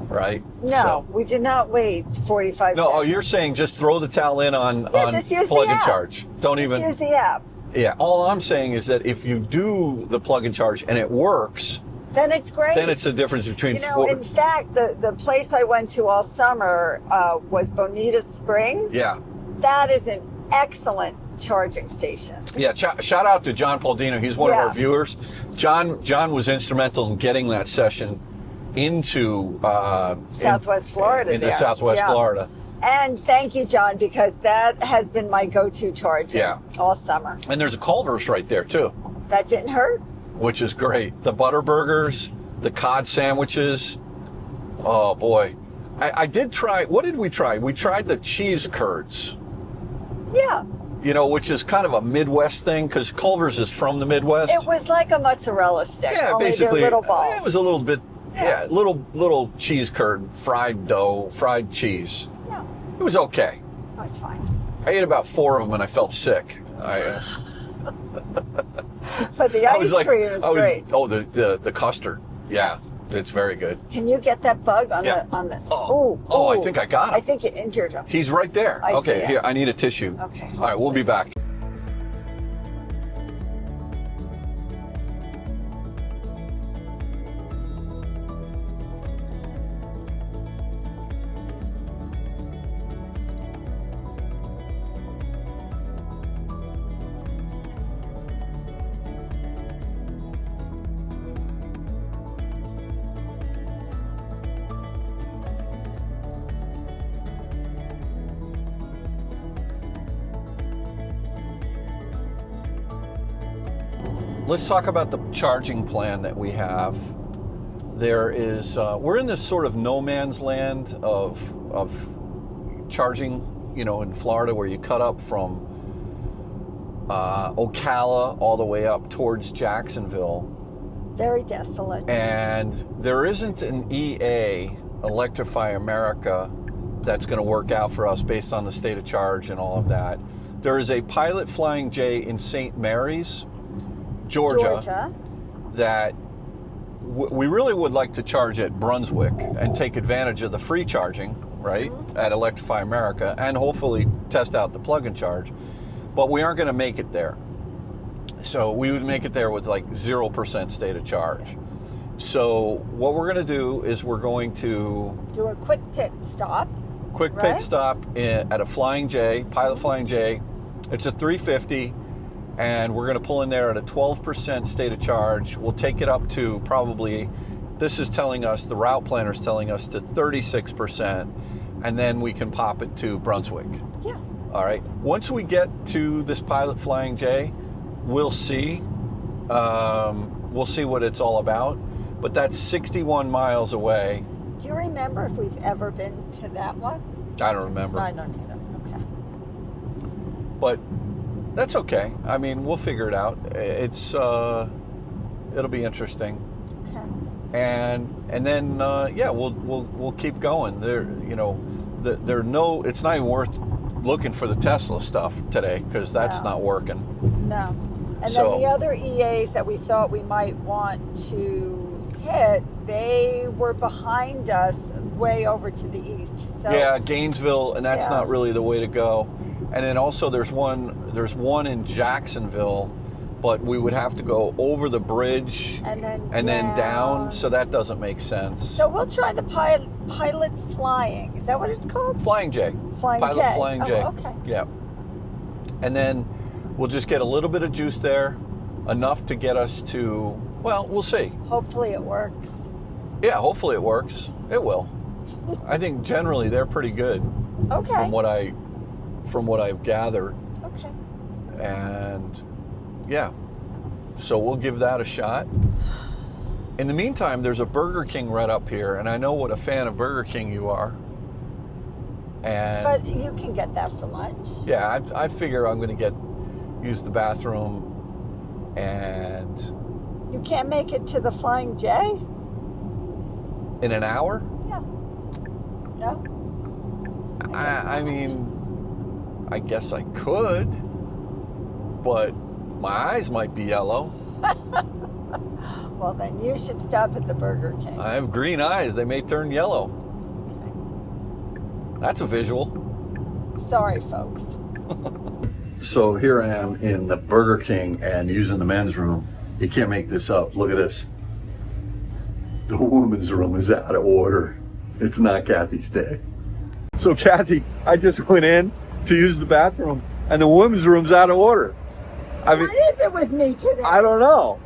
right? No, we did not wait 45 No, seconds. oh, you're saying just throw the towel in on just use plug the and app. charge. Don't Just even. use the app. Yeah, all I'm saying is that if you do the plug and charge and it works, Then it's great. then it's the difference between In fact, the place I went to all summer was Bonita Springs. Yeah. That is an excellent charging station. Yeah, shout out to John Paladino. He's one of Yeah. our viewers. John was instrumental in getting that session into Southwest Florida into there. Southwest Yeah. Florida. And thank you, John, because that has been my go-to charger all summer. And there's a Culver's right there too. That didn't hurt. Which is great. The butter burgers, the cod sandwiches. Oh boy. I did try, what did we try? We tried the cheese curds. Yeah. You know, which is kind of a Midwest thing because Culver's is from the Midwest. It was like a mozzarella stick. Yeah, only basically. they're little balls. It was a little bit, little cheese curd, fried dough, fried cheese. Yeah. It was okay. It was fine. I ate about 4 of them and I felt sick. But the ice cream is great. Oh, the custard. Yeah, it's very good. Can you get that bug on the Oh, I think I got him. I think you injured him. He's right there. I see Okay, it. here, I need a tissue. Okay. All right, we'll be back. Let's talk about the charging plan that we have. There is, we're in this sort of no man's land of charging, you know, in Florida where you cut up from Ocala all the way up towards Jacksonville. Very desolate. And there isn't an EA, Electrify America, that's going to work out for us based on the state of charge and all of that. There is a Pilot Flying J in St. Mary's, Georgia. That we really would like to charge at Brunswick and take advantage of the free charging, right, at Electrify America, and hopefully test out the plug and charge. But we aren't going to make it there. So we would make it there with like 0% state of charge. So what we're going to do is we're going to do a quick pit stop. Pit stop at a Flying J, Pilot Flying J. It's a 350. And we're going to pull in there at a 12% state of charge. We'll take it up to probably, this is telling us, the route planner is telling us to 36%, and then we can pop it to Brunswick. Yeah. All right. Once we get to this Pilot Flying J, we'll see. We'll see what it's all about. But that's 61 miles away. Do you remember if we've ever been to that one? I don't remember. I don't either. Okay. But that's okay. I mean, we'll figure it out. It's it'll be interesting. Okay. And then we'll keep going. It's not even worth looking for the Tesla stuff today because that's not working. No. And then the other EAs that we thought we might want to hit, they were behind us way over to the east. So yeah, Gainesville, and that's not really the way to go. And then also there's one in Jacksonville, but we would have to go over the bridge and then down, so that doesn't make sense. So we'll try the Pilot Flying. Is that what it's called? Flying J. Pilot Flying J. Oh, okay. Yeah. And then we'll just get a little bit of juice there, enough to get us to, well, we'll see. Hopefully it works. Yeah, hopefully it works. It will. I think generally they're pretty good. Okay. From what I've gathered. Okay. And yeah, so we'll give that a shot. In the meantime, there's a Burger King right up here, and I know what a fan of Burger King you are. But you can get that for lunch. Yeah, I figure I'm going to use the bathroom, and you can't make it to the Flying J in an hour. Yeah. No. I mean, I guess I could, but my eyes might be yellow. Well, then you should stop at the Burger King. I have green eyes. They may turn yellow. Okay. That's a visual. Sorry, folks. So here I am in the Burger King and using the men's room. You can't make this up. Look at this. The women's room is out of order. It's not Kathy's day. So Kathy, I just went in to use the bathroom and the women's room's out of order. I mean, what is it with me today? I don't know.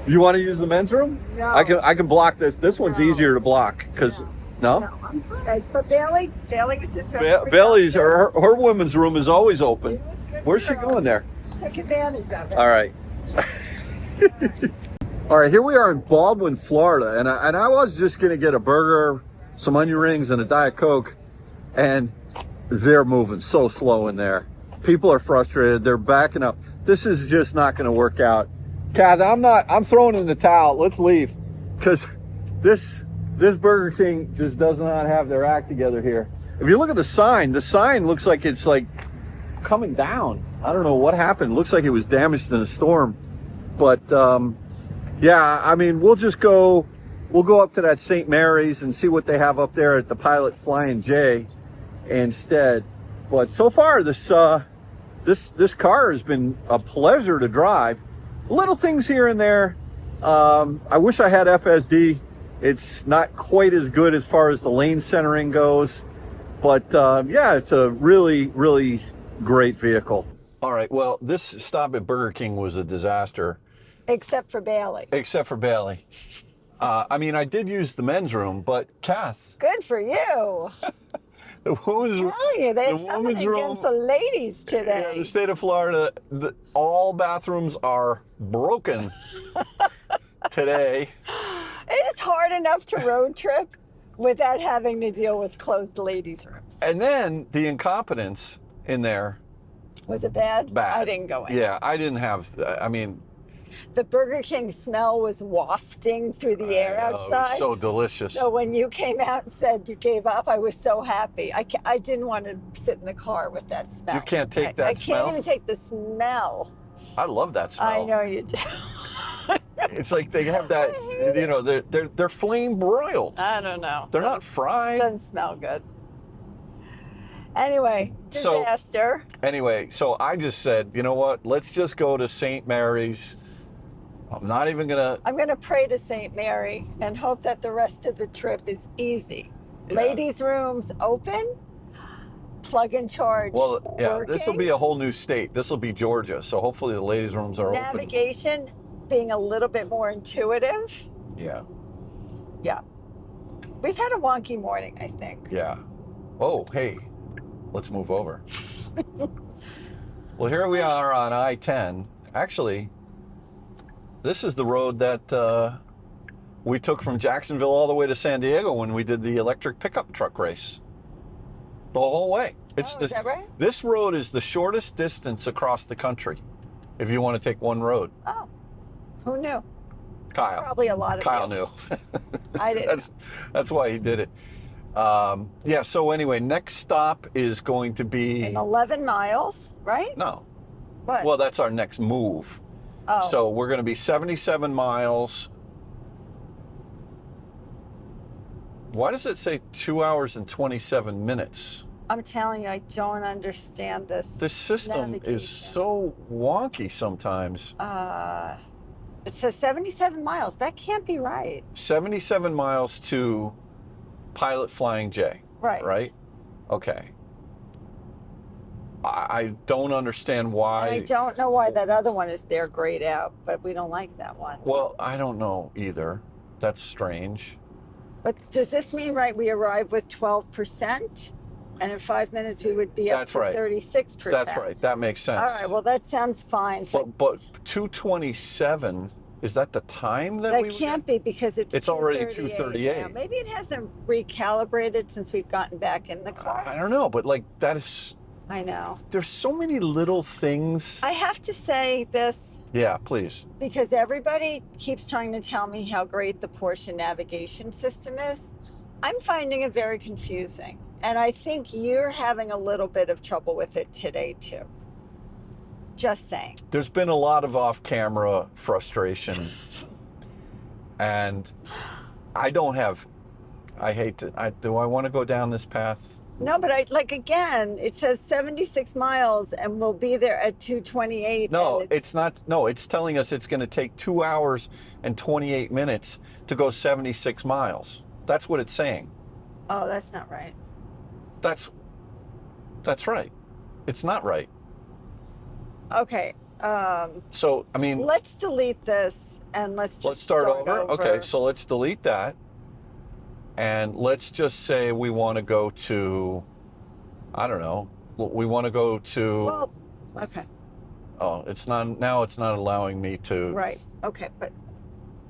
You want to use the men's room? No. I can block this. This one's easier to block because No? No, I'm fine. But Bailey was just very Bailey's, productive. her women's room is always open. It was good Where's she girl. going there? She took advantage of it. All right. All right, here we are in Baldwin, Florida, and I was just gonna get a burger, some onion rings, and a Diet Coke, and they're moving so slow in there. People are frustrated. They're backing up. This is just not gonna work out. Kath, I'm throwing in the towel. Let's leave, because this Burger King just does not have their act together here. If you look at the sign looks like it's like coming down. I don't know what happened. It looks like it was damaged in a storm. But yeah, I mean, we'll go up to that St. Mary's and see what they have up there at the Pilot Flying J instead. But so far, this car has been a pleasure to drive. Little things here and there. I wish I had FSD. It's not quite as good as far as the lane centering goes. But yeah, it's a really, really great vehicle. All right, well, this stop at Burger King was a disaster. Except for Bailey. Except for Bailey. I mean, I did use the men's room, but Kath, Good for you. the women's room. Telling you, they have something against the ladies today. Yeah, the state of Florida, all bathrooms are broken today. It is hard enough to road trip without having to deal with closed ladies' rooms. And then the incompetence in there. Was it bad? Bad. I didn't go in. Yeah, I didn't have, I mean. The Burger King smell was wafting through the air Oh, it outside. was so delicious. So when you came out and said you gave up, I was so happy. I didn't want to sit in the car with that smell. You can't take that I smell? can't even take the smell. I love that smell. I know you do. It's like they have that, you know, they're flame broiled. I don't know. They're not fried. Doesn't smell good. Anyway, So- disaster. Anyway, so I just said, you know what? Let's just go to St. Mary's. I'm not even gonna. I'm going to pray to St. Mary and hope that the rest of the trip is easy. Yeah. Ladies' rooms open, plug and charge. Well, yeah, this will working. be a whole new state. This will be Georgia. So hopefully the ladies' rooms are open. Navigation being a little bit more intuitive. Yeah, Yeah. We've had a wonky morning, I think. yeah. Oh, hey, let's move over. Well, here we are on I-10. Actually, this is the road that we took from Jacksonville all the way to San Diego when we did the electric pickup truck race. The whole way. Is that right? This road is the shortest distance across the country if you want to take one road. Oh, who knew? Kyle. Probably a lot of Kyle you. knew. I didn't. That's why he did it. Yeah, so anyway, next stop is going to be... In 11 miles, right? No. What? Well, that's our next move. oh. So we're going to be 77 miles. Why does it say 2 hours and 27 minutes? I'm telling you, I don't understand this. This system navigation. is so wonky sometimes. It says 77 miles. That can't be right. 77 miles to Pilot Flying J. Right. Right? Okay. I don't understand why. And I don't know why that other one is there grayed out, but we don't like that one. Well, I don't know either. That's strange. But does this mean, right, we arrive with 12%? And in 5 minutes we would be up That's to right. 36%. That's right. That makes sense. All right, well, that sounds fine. But 227, is that the time that that we can't be because it's already 2:38 now. 2:38. Maybe it hasn't recalibrated since we've gotten back in the car. I don't know, but like that is, I know. there's so many little things. I have to say this Yeah, please. because everybody keeps trying to tell me how great the Porsche navigation system is. I'm finding it very confusing. And I think you're having a little bit of trouble with it today, too. Just saying. There's been a lot of off-camera frustration. And I don't have, I hate to, do I want to go down this path? No, but again, it says 76 miles and we'll be there at 2:28. No, and it's not. No, it's telling us it's going to take 2 hours and 28 minutes to go 76 miles. That's what it's saying. Oh, that's not right. That's right. It's not right. Okay. So, I mean, Let's delete this and let's just let's start over. Okay, so let's delete that. and let's just say we want to go to, I don't know, we want to go to, Well, okay, oh, it's not, now it's not allowing me to. right. Okay, but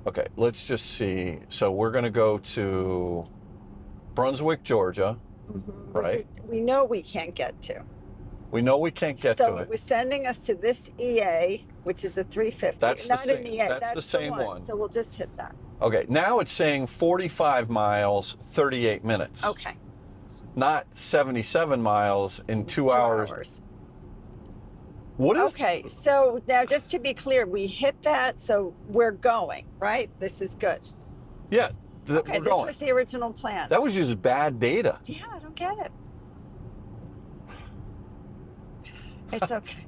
Okay, let's just see. So we're going to go to Brunswick, Georgia, right? we know we can't get to. We know we can't get so to it was it. sending us to this EA, which is a 350. That's the Not an same- EA. that's the same one. So we'll just hit that. Okay, now it's saying 45 miles, 38 minutes. Okay. Not 77 miles in 2 hours. What is? Okay, so now just to be clear, we hit that, so we're going, right? This is good. Yeah, Okay, we're this going. was the original plan. That was just bad data. Yeah, I don't get it. It's okay.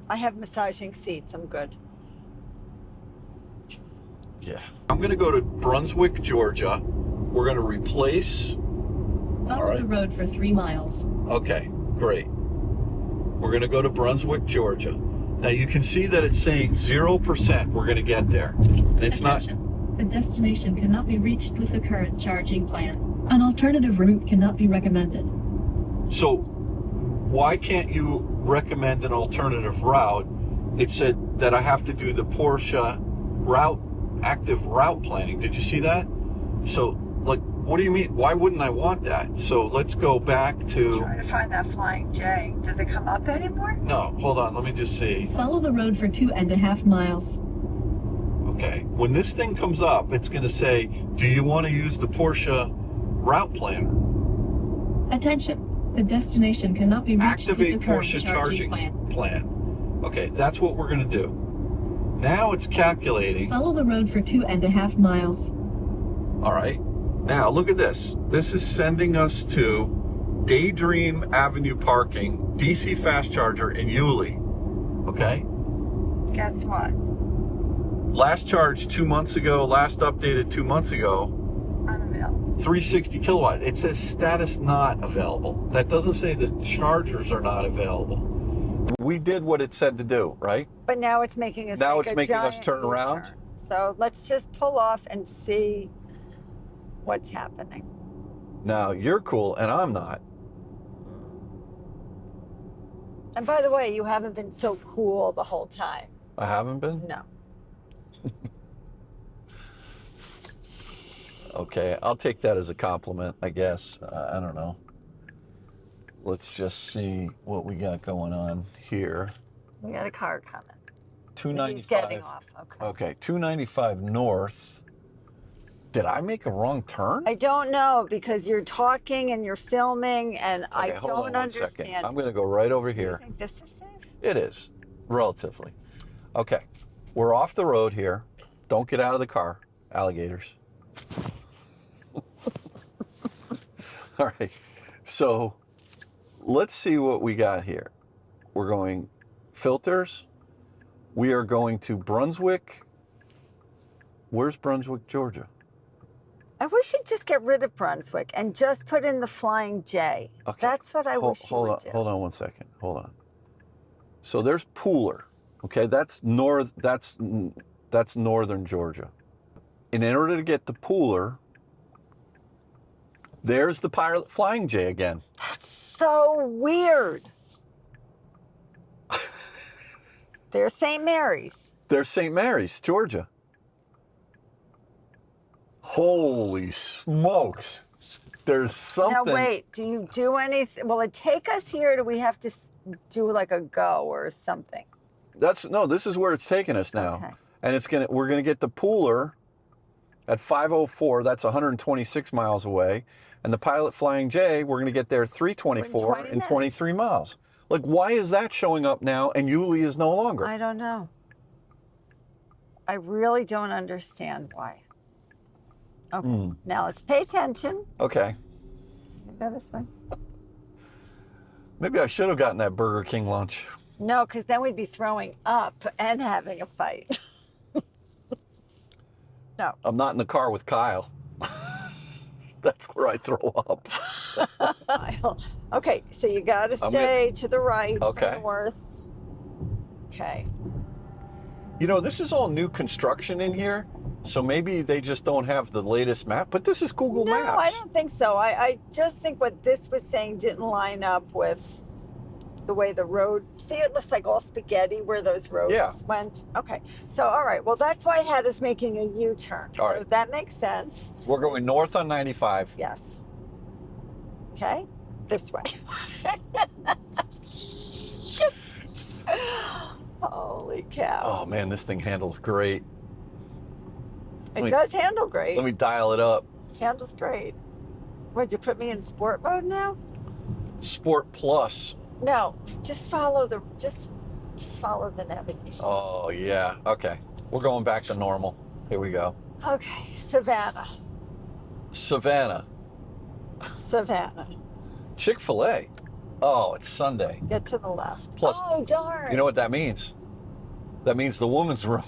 I have massaging seats. I'm good. Yeah. I'm going to go to Brunswick, Georgia. We're going to replace. Follow right. the road for 3 miles. Okay, great. We're going to go to Brunswick, Georgia. Now you can see that it's saying 0% we're going to get there. And it's not. Attention. The destination cannot be reached with the current charging plan. An alternative route cannot be recommended. So why can't you recommend an alternative route? It said that I have to do the Porsche active route planning. Did you see that? So, like, what do you mean? Why wouldn't I want that? So let's go back to. Trying to find that Flying J. Does it come up anymore? No, hold on. Let me just see. Follow the road for 2.5 miles. Okay. When this thing comes up, it's going to say, do you want to use the Porsche route planner? Attention. The destination cannot be reached Activate with the current Porsche charging charging plan. plan. Okay, that's what we're going to do. Now it's calculating. Follow the road for 2.5 miles. All right. Now look at this. This is sending us to Daydream Avenue Parking, DC Fast Charger in Yulee. Okay. Guess what? Last charged 2 months ago. Last updated 2 months ago. Unavailable. 360 kilowatt. It says status not available. That doesn't say the chargers are not available. We did what it said to do, right? But now it's making us. Now make it's a making us giant turn around? U-turn. So let's just pull off and see what's happening. Now you're cool and I'm not. And by the way, you haven't been so cool the whole time. I haven't been? No. Okay, I'll take that as a compliment, I guess. I don't know. Let's just see what we got going on here. We got a car coming. 295. He's getting off. Okay. Okay, 295 north. Did I make a wrong turn? I don't know because you're talking and you're filming and I Okay, hold on don't one second. understand. I'm going to go right over You here. think this is safe? It is, relatively. Okay, we're off the road here. Don't get out of the car, alligators. All right, so let's see what we got here. We're going filters. We are going to Brunswick. Where's Brunswick, Georgia? I wish you'd just get rid of Brunswick and just put in the Flying J. Okay. That's what I wish you hold would on, do. Hold on one second. Hold on. So there's Pooler. Okay, that's northern Georgia. And in order to get to Pooler, there's the Pilot Flying J again. That's so weird. There's St. Mary's. There's St. Mary's, Georgia. Holy smokes. There's something. Now wait, do you do anything? Will it take us here or do we have to do like a go or something? No, this is where it's taking us now. Okay. And we're gonna get to Pooler at 504, that's 126 miles away. And the Pilot Flying J, we're gonna get there 324 20 in 23 miles. Like, why is that showing up now and Yulee is no longer? I don't know. I really don't understand why. Okay, now let's pay attention. Okay. Go this way. Maybe I should have gotten that Burger King lunch. No, because then we'd be throwing up and having a fight. No. I'm not in the car with Kyle. That's where I throw up. Okay, so you got to stay to the right, Okay. north. Okay. You know, this is all new construction in here. So maybe they just don't have the latest map, but this is Google No, Maps. I don't think so. I just think what this was saying didn't line up with the way the road. See, it looks like all spaghetti where those roads went. Okay, so all right. Well, that's why I had us making a U-turn. All So right. that makes sense. We're going north on 95. Yes. Okay, this way. Holy cow! Oh man, this thing handles great. It does handle great. Let me dial it up. Handles great. Would you put me in sport mode now? Sport Plus. No, just follow the navigation. Oh yeah. Okay. We're going back to normal. Here we go. Okay, Savannah. Savannah. Chick-fil-A. Oh, it's Sunday. Get to the left. Plus, oh darn! You know what that means? That means the woman's room,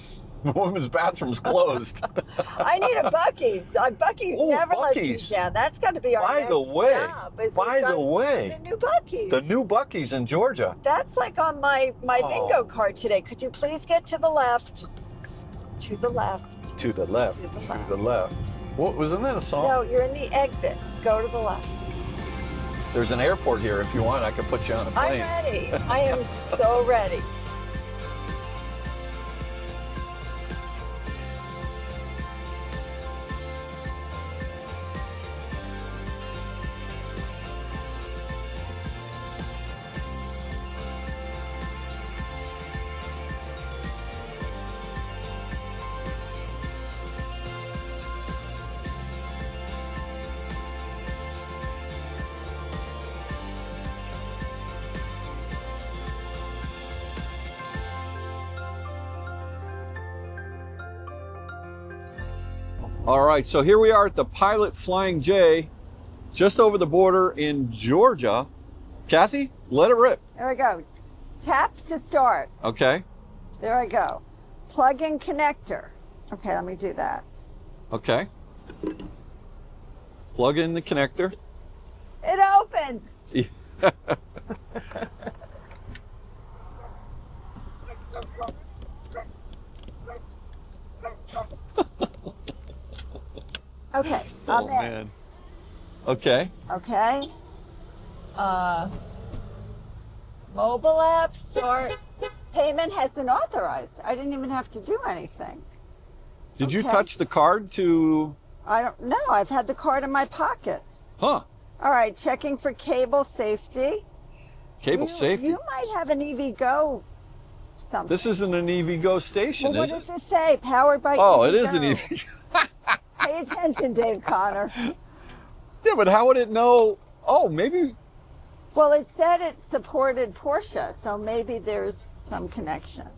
the woman's bathroom's closed. I need a Buc-ee's. Buc-ee's Ooh, never lets Buc-ee's. me down. That's got to be our By next the way, stop, is by we've the got way, the new Buc-ee's. the new Buc-ee's in Georgia. That's like on my Oh. bingo card today. Could you please get to the left? To the left. To the left. To the To left. the left. What wasn't that a song? No, you're in the exit. Go to the left. There's an airport here. If you want, I could put you on a I'm plane. ready. I am so ready. All right, so here we are at the Pilot Flying J, just over the border in Georgia. Kathy, let it rip. There we go. Tap to start. Okay, There I go. Plug in connector. Okay, let me do that. okay. Plug in the connector. It opened. Okay, I'm Oh in. man. Okay. Okay. Mobile app start. Payment has been authorized. I didn't even have to do anything. Did you Okay. touch the card to? I don't know. I've had the card in my pocket. Huh? All right, checking for cable safety. Cable You- safety. You might have an EVgo something. This isn't an EVgo station, Well, what is does it? this say? Powered by Oh, EVgo. it is an EV. Pay attention, Dave Connor. Yeah, but how would it know? Oh, maybe. Well, it said it supported Porsche, so maybe there's some connection.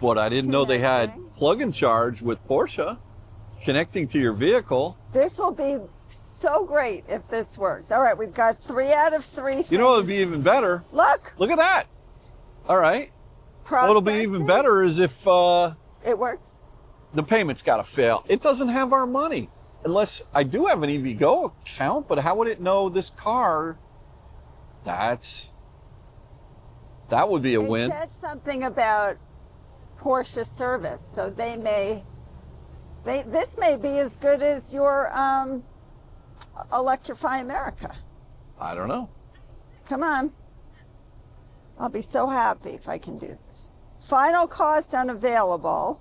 What, I didn't know they had Connecting. plug and charge with Porsche connecting to your vehicle. This will be so great if this works. All right, we've got 3 out of 3 things. You know what would be even better? Look, Look at that. All right. What'll be even processing. better is if It works. the payment's got to fail. It doesn't have our money. Unless I do have an EVgo account, but how would it know this car? That would be a It win. said something about Porsche service, so this may be as good as your Electrify America. I don't know. Come on. I'll be so happy if I can do this. Final cost But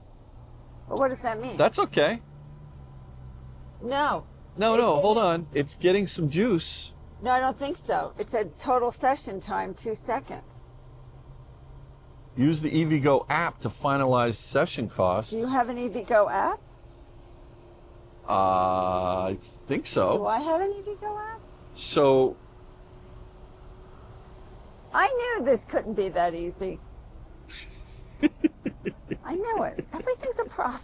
what does that mean? That's okay. No. No, It no, hold didn't. on. It's getting some juice. No, I don't think so. It said total session time 2 seconds. Use the EVgo app to finalize session costs. Do you have an EVgo app? I think Do so. I have an EVgo app? So, I knew this couldn't be that easy. I knew it. Everything's a problem.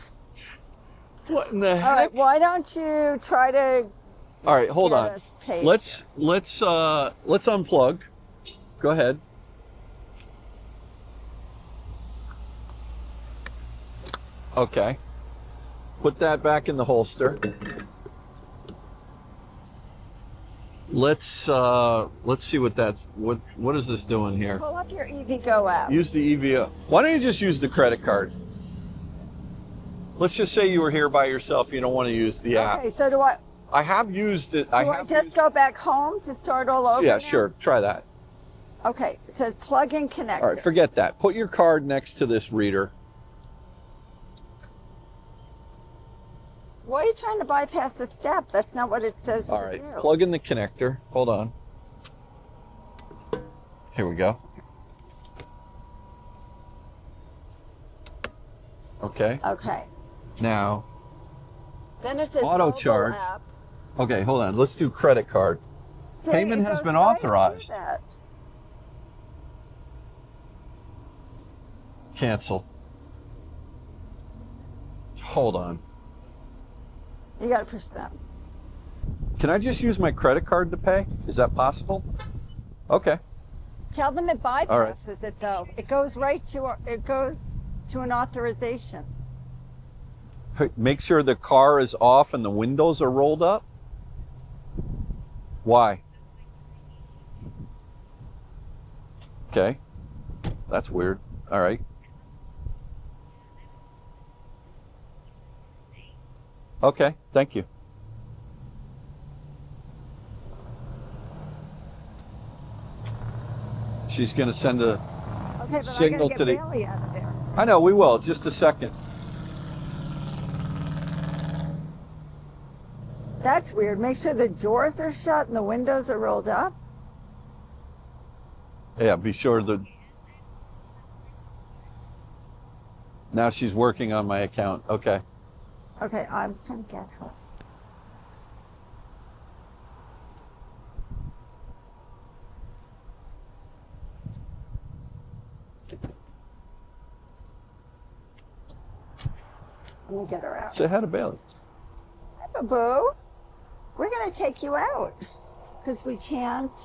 what in the All heck? right, why don't you try to All right, hold get on. us paid Let's unplug. Go ahead. Okay. Put that back in the holster. Let's see what is this doing here? pull up your EVgo app? Use the EVO. Why don't you just use the credit card? let's just say you were here by yourself. You don't want to use the app. Okay, so do I have used it. do I just go back home to start all over? Yeah, now? sure. Try that. Okay, it says plug-in connector. All right, forget that. Put your card next to this reader. Why are you trying to bypass the step? That's not what it says All to right, do. plug in the connector. Hold on. Here we go. Okay. Okay. Now, Then it says Auto mobile charge. app. okay, hold on. Let's do credit card. See, Payment it has goes been right to authorized. that. Cancel. Hold on. You got to push that. Can I just use my credit card to pay? Is that possible? Okay. Tell them it bypasses All right. it though. It goes right to an authorization. Make sure the car is off and the windows are rolled up. Why? Okay. That's weird. All right. Okay, thank you. She's going to send a Okay, but signal I got to to the... get Bailey out of there. I know, we will. Just a second. That's weird. Make sure the doors are shut and the windows are rolled up. Yeah, be sure the... Now she's working on my account. Okay. Okay, I'm gonna get her. Let me get her out. Say hi to Bailey. Hi, Boo. We're gonna take you out because we can't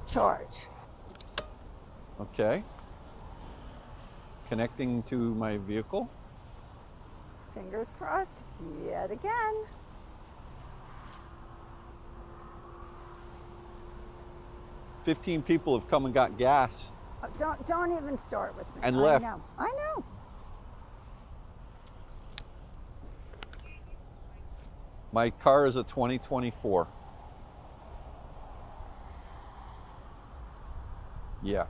charge. Okay. Connecting to my vehicle. Fingers crossed yet again. "15 people have come and got gas." Don't even start with me. And left. I know. My car is a 2024. Yeah.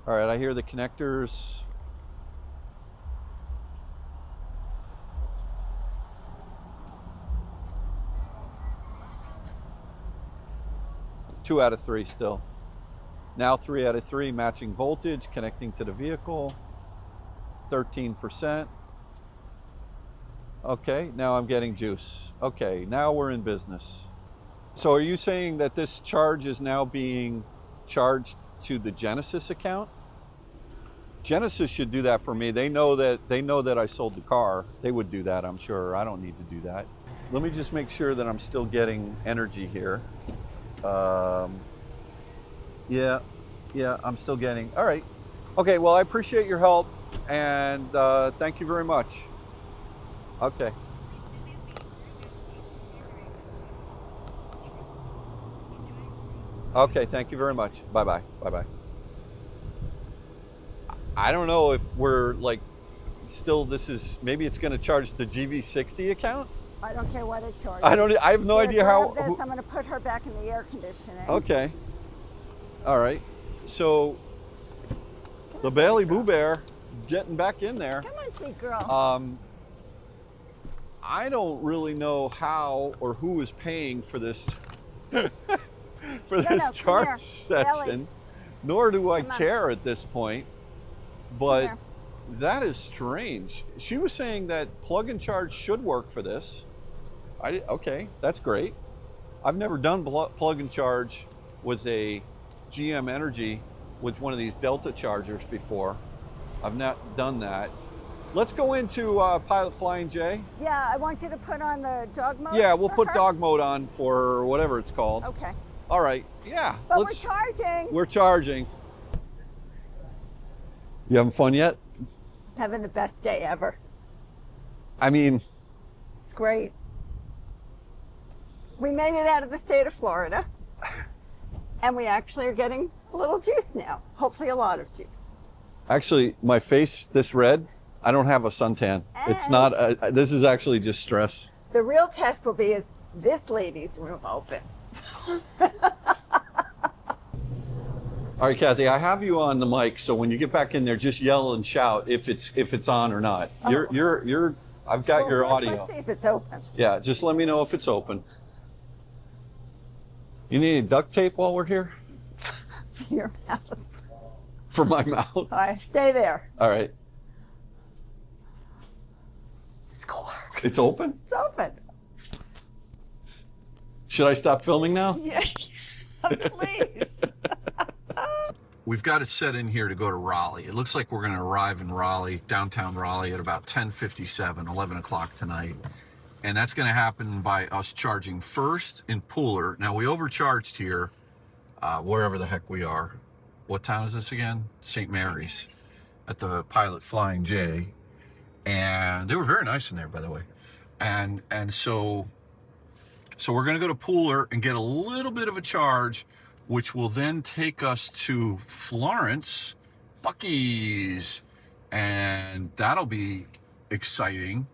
All right, I hear the connectors. Two out of three still. Now 3 out of 3, matching voltage, connecting to the vehicle. 13%. Okay, now I'm getting juice. Okay, now we're in business. So are you saying that this charge is now being charged to the Genesis account? Genesis should do that for me. They know that I sold the car. They would do that, I'm sure. I don't need to do that. Let me just make sure that I'm still getting energy here. Yeah, I'm still getting. All right. Okay, well, I appreciate your help, and thank you very much. Okay. Okay, thank you very much. Bye-bye. Bye-bye. I don't know if we're like still, maybe it's going to charge the GV60 account. I don't care what it charges. I have no idea how. Grab this. I'm going to put her back in the air conditioning. Okay. All right. So the Bailey Boo Bear getting back in there. Come on, sweet girl. I don't really know how or who is paying for this charge session, Bailey. nor do I Come on. care at this point. But here. that is strange. She was saying that plug and charge should work for this. Okay, that's great. I've never done plug and charge with a GM Energy with one of these Delta chargers before. I've not done that. Let's go into Pilot Flying J. Yeah, I want you to put on the dog mode. Yeah, we'll for put her. dog mode on for whatever it's called. Okay. All right, yeah. But we're charging. We're charging. You having fun yet? Having the best day ever. I mean, It's great. We made it out of the state of Florida. And we actually are getting a little juice now. Hopefully a lot of juice. Actually, my face, this red, I don't have a suntan. It's not, this is actually just stress. The real test will be, is this lady's room open? All right, Kathy, I have you on the mic, so when you get back in there, just yell and shout if it's on or not. Oh. I've got your audio. Let's see if it's open. Yeah, just let me know if it's open. You need any duct tape while we're here? For your mouth. For my mouth? All right, stay there. All right. Score. It's open? It's open. Should I stop filming now? Yeah, please. We've got it set in here to go to Raleigh. It looks like we're going to arrive in Raleigh, downtown Raleigh, at about 10:57, 11 o'clock tonight. And that's going to happen by us charging first in Pooler. Now, we overcharged here, wherever the heck we are. What town is this again? St. Mary's, at the Pilot Flying J. And they were very nice in there, by the way. And so we're going to go to Pooler and get a little bit of a charge, which will then take us to Florence, Buc-ee's, and that'll be exciting.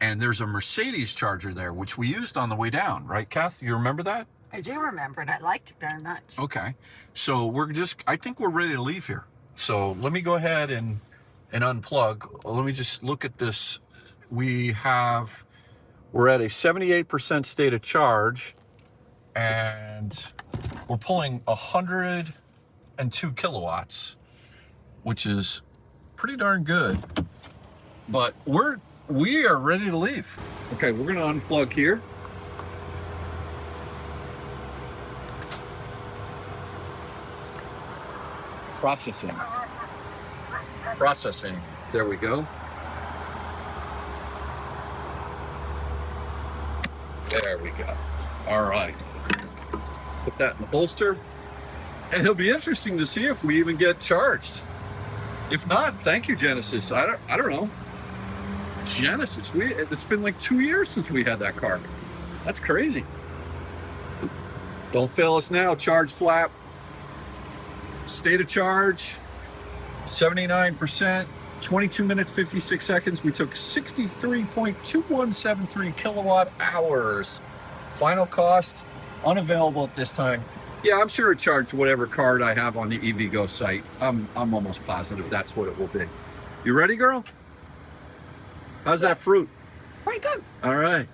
And there's a Mercedes charger there, which we used on the way down, right, Kath? You remember that? I do remember it. I liked it very much. Okay. So I think we're ready to leave here. So let me go ahead and unplug. Let me just look at this. We're at a 78% state of charge, and we're pulling 102 kilowatts, which is pretty darn good. But we are ready to leave. Okay, we're gonna unplug here. Processing. There we go. There we go. All right. Put that in the holster. And it'll be interesting to see if we even get charged. If not, thank you, Genesis. I don't know. Genesis. It's been like 2 years since we had that car. That's crazy. Don't fail us now. Charge flap. State of charge, 79%, 22 minutes, 56 seconds. We took 63.2173 kilowatt hours. Final cost, unavailable at this time. Yeah, I'm sure it charged whatever card I have on the EVgo site. I'm almost positive that's what it will be. You ready, girl? How's that fruit? Pretty good. All right.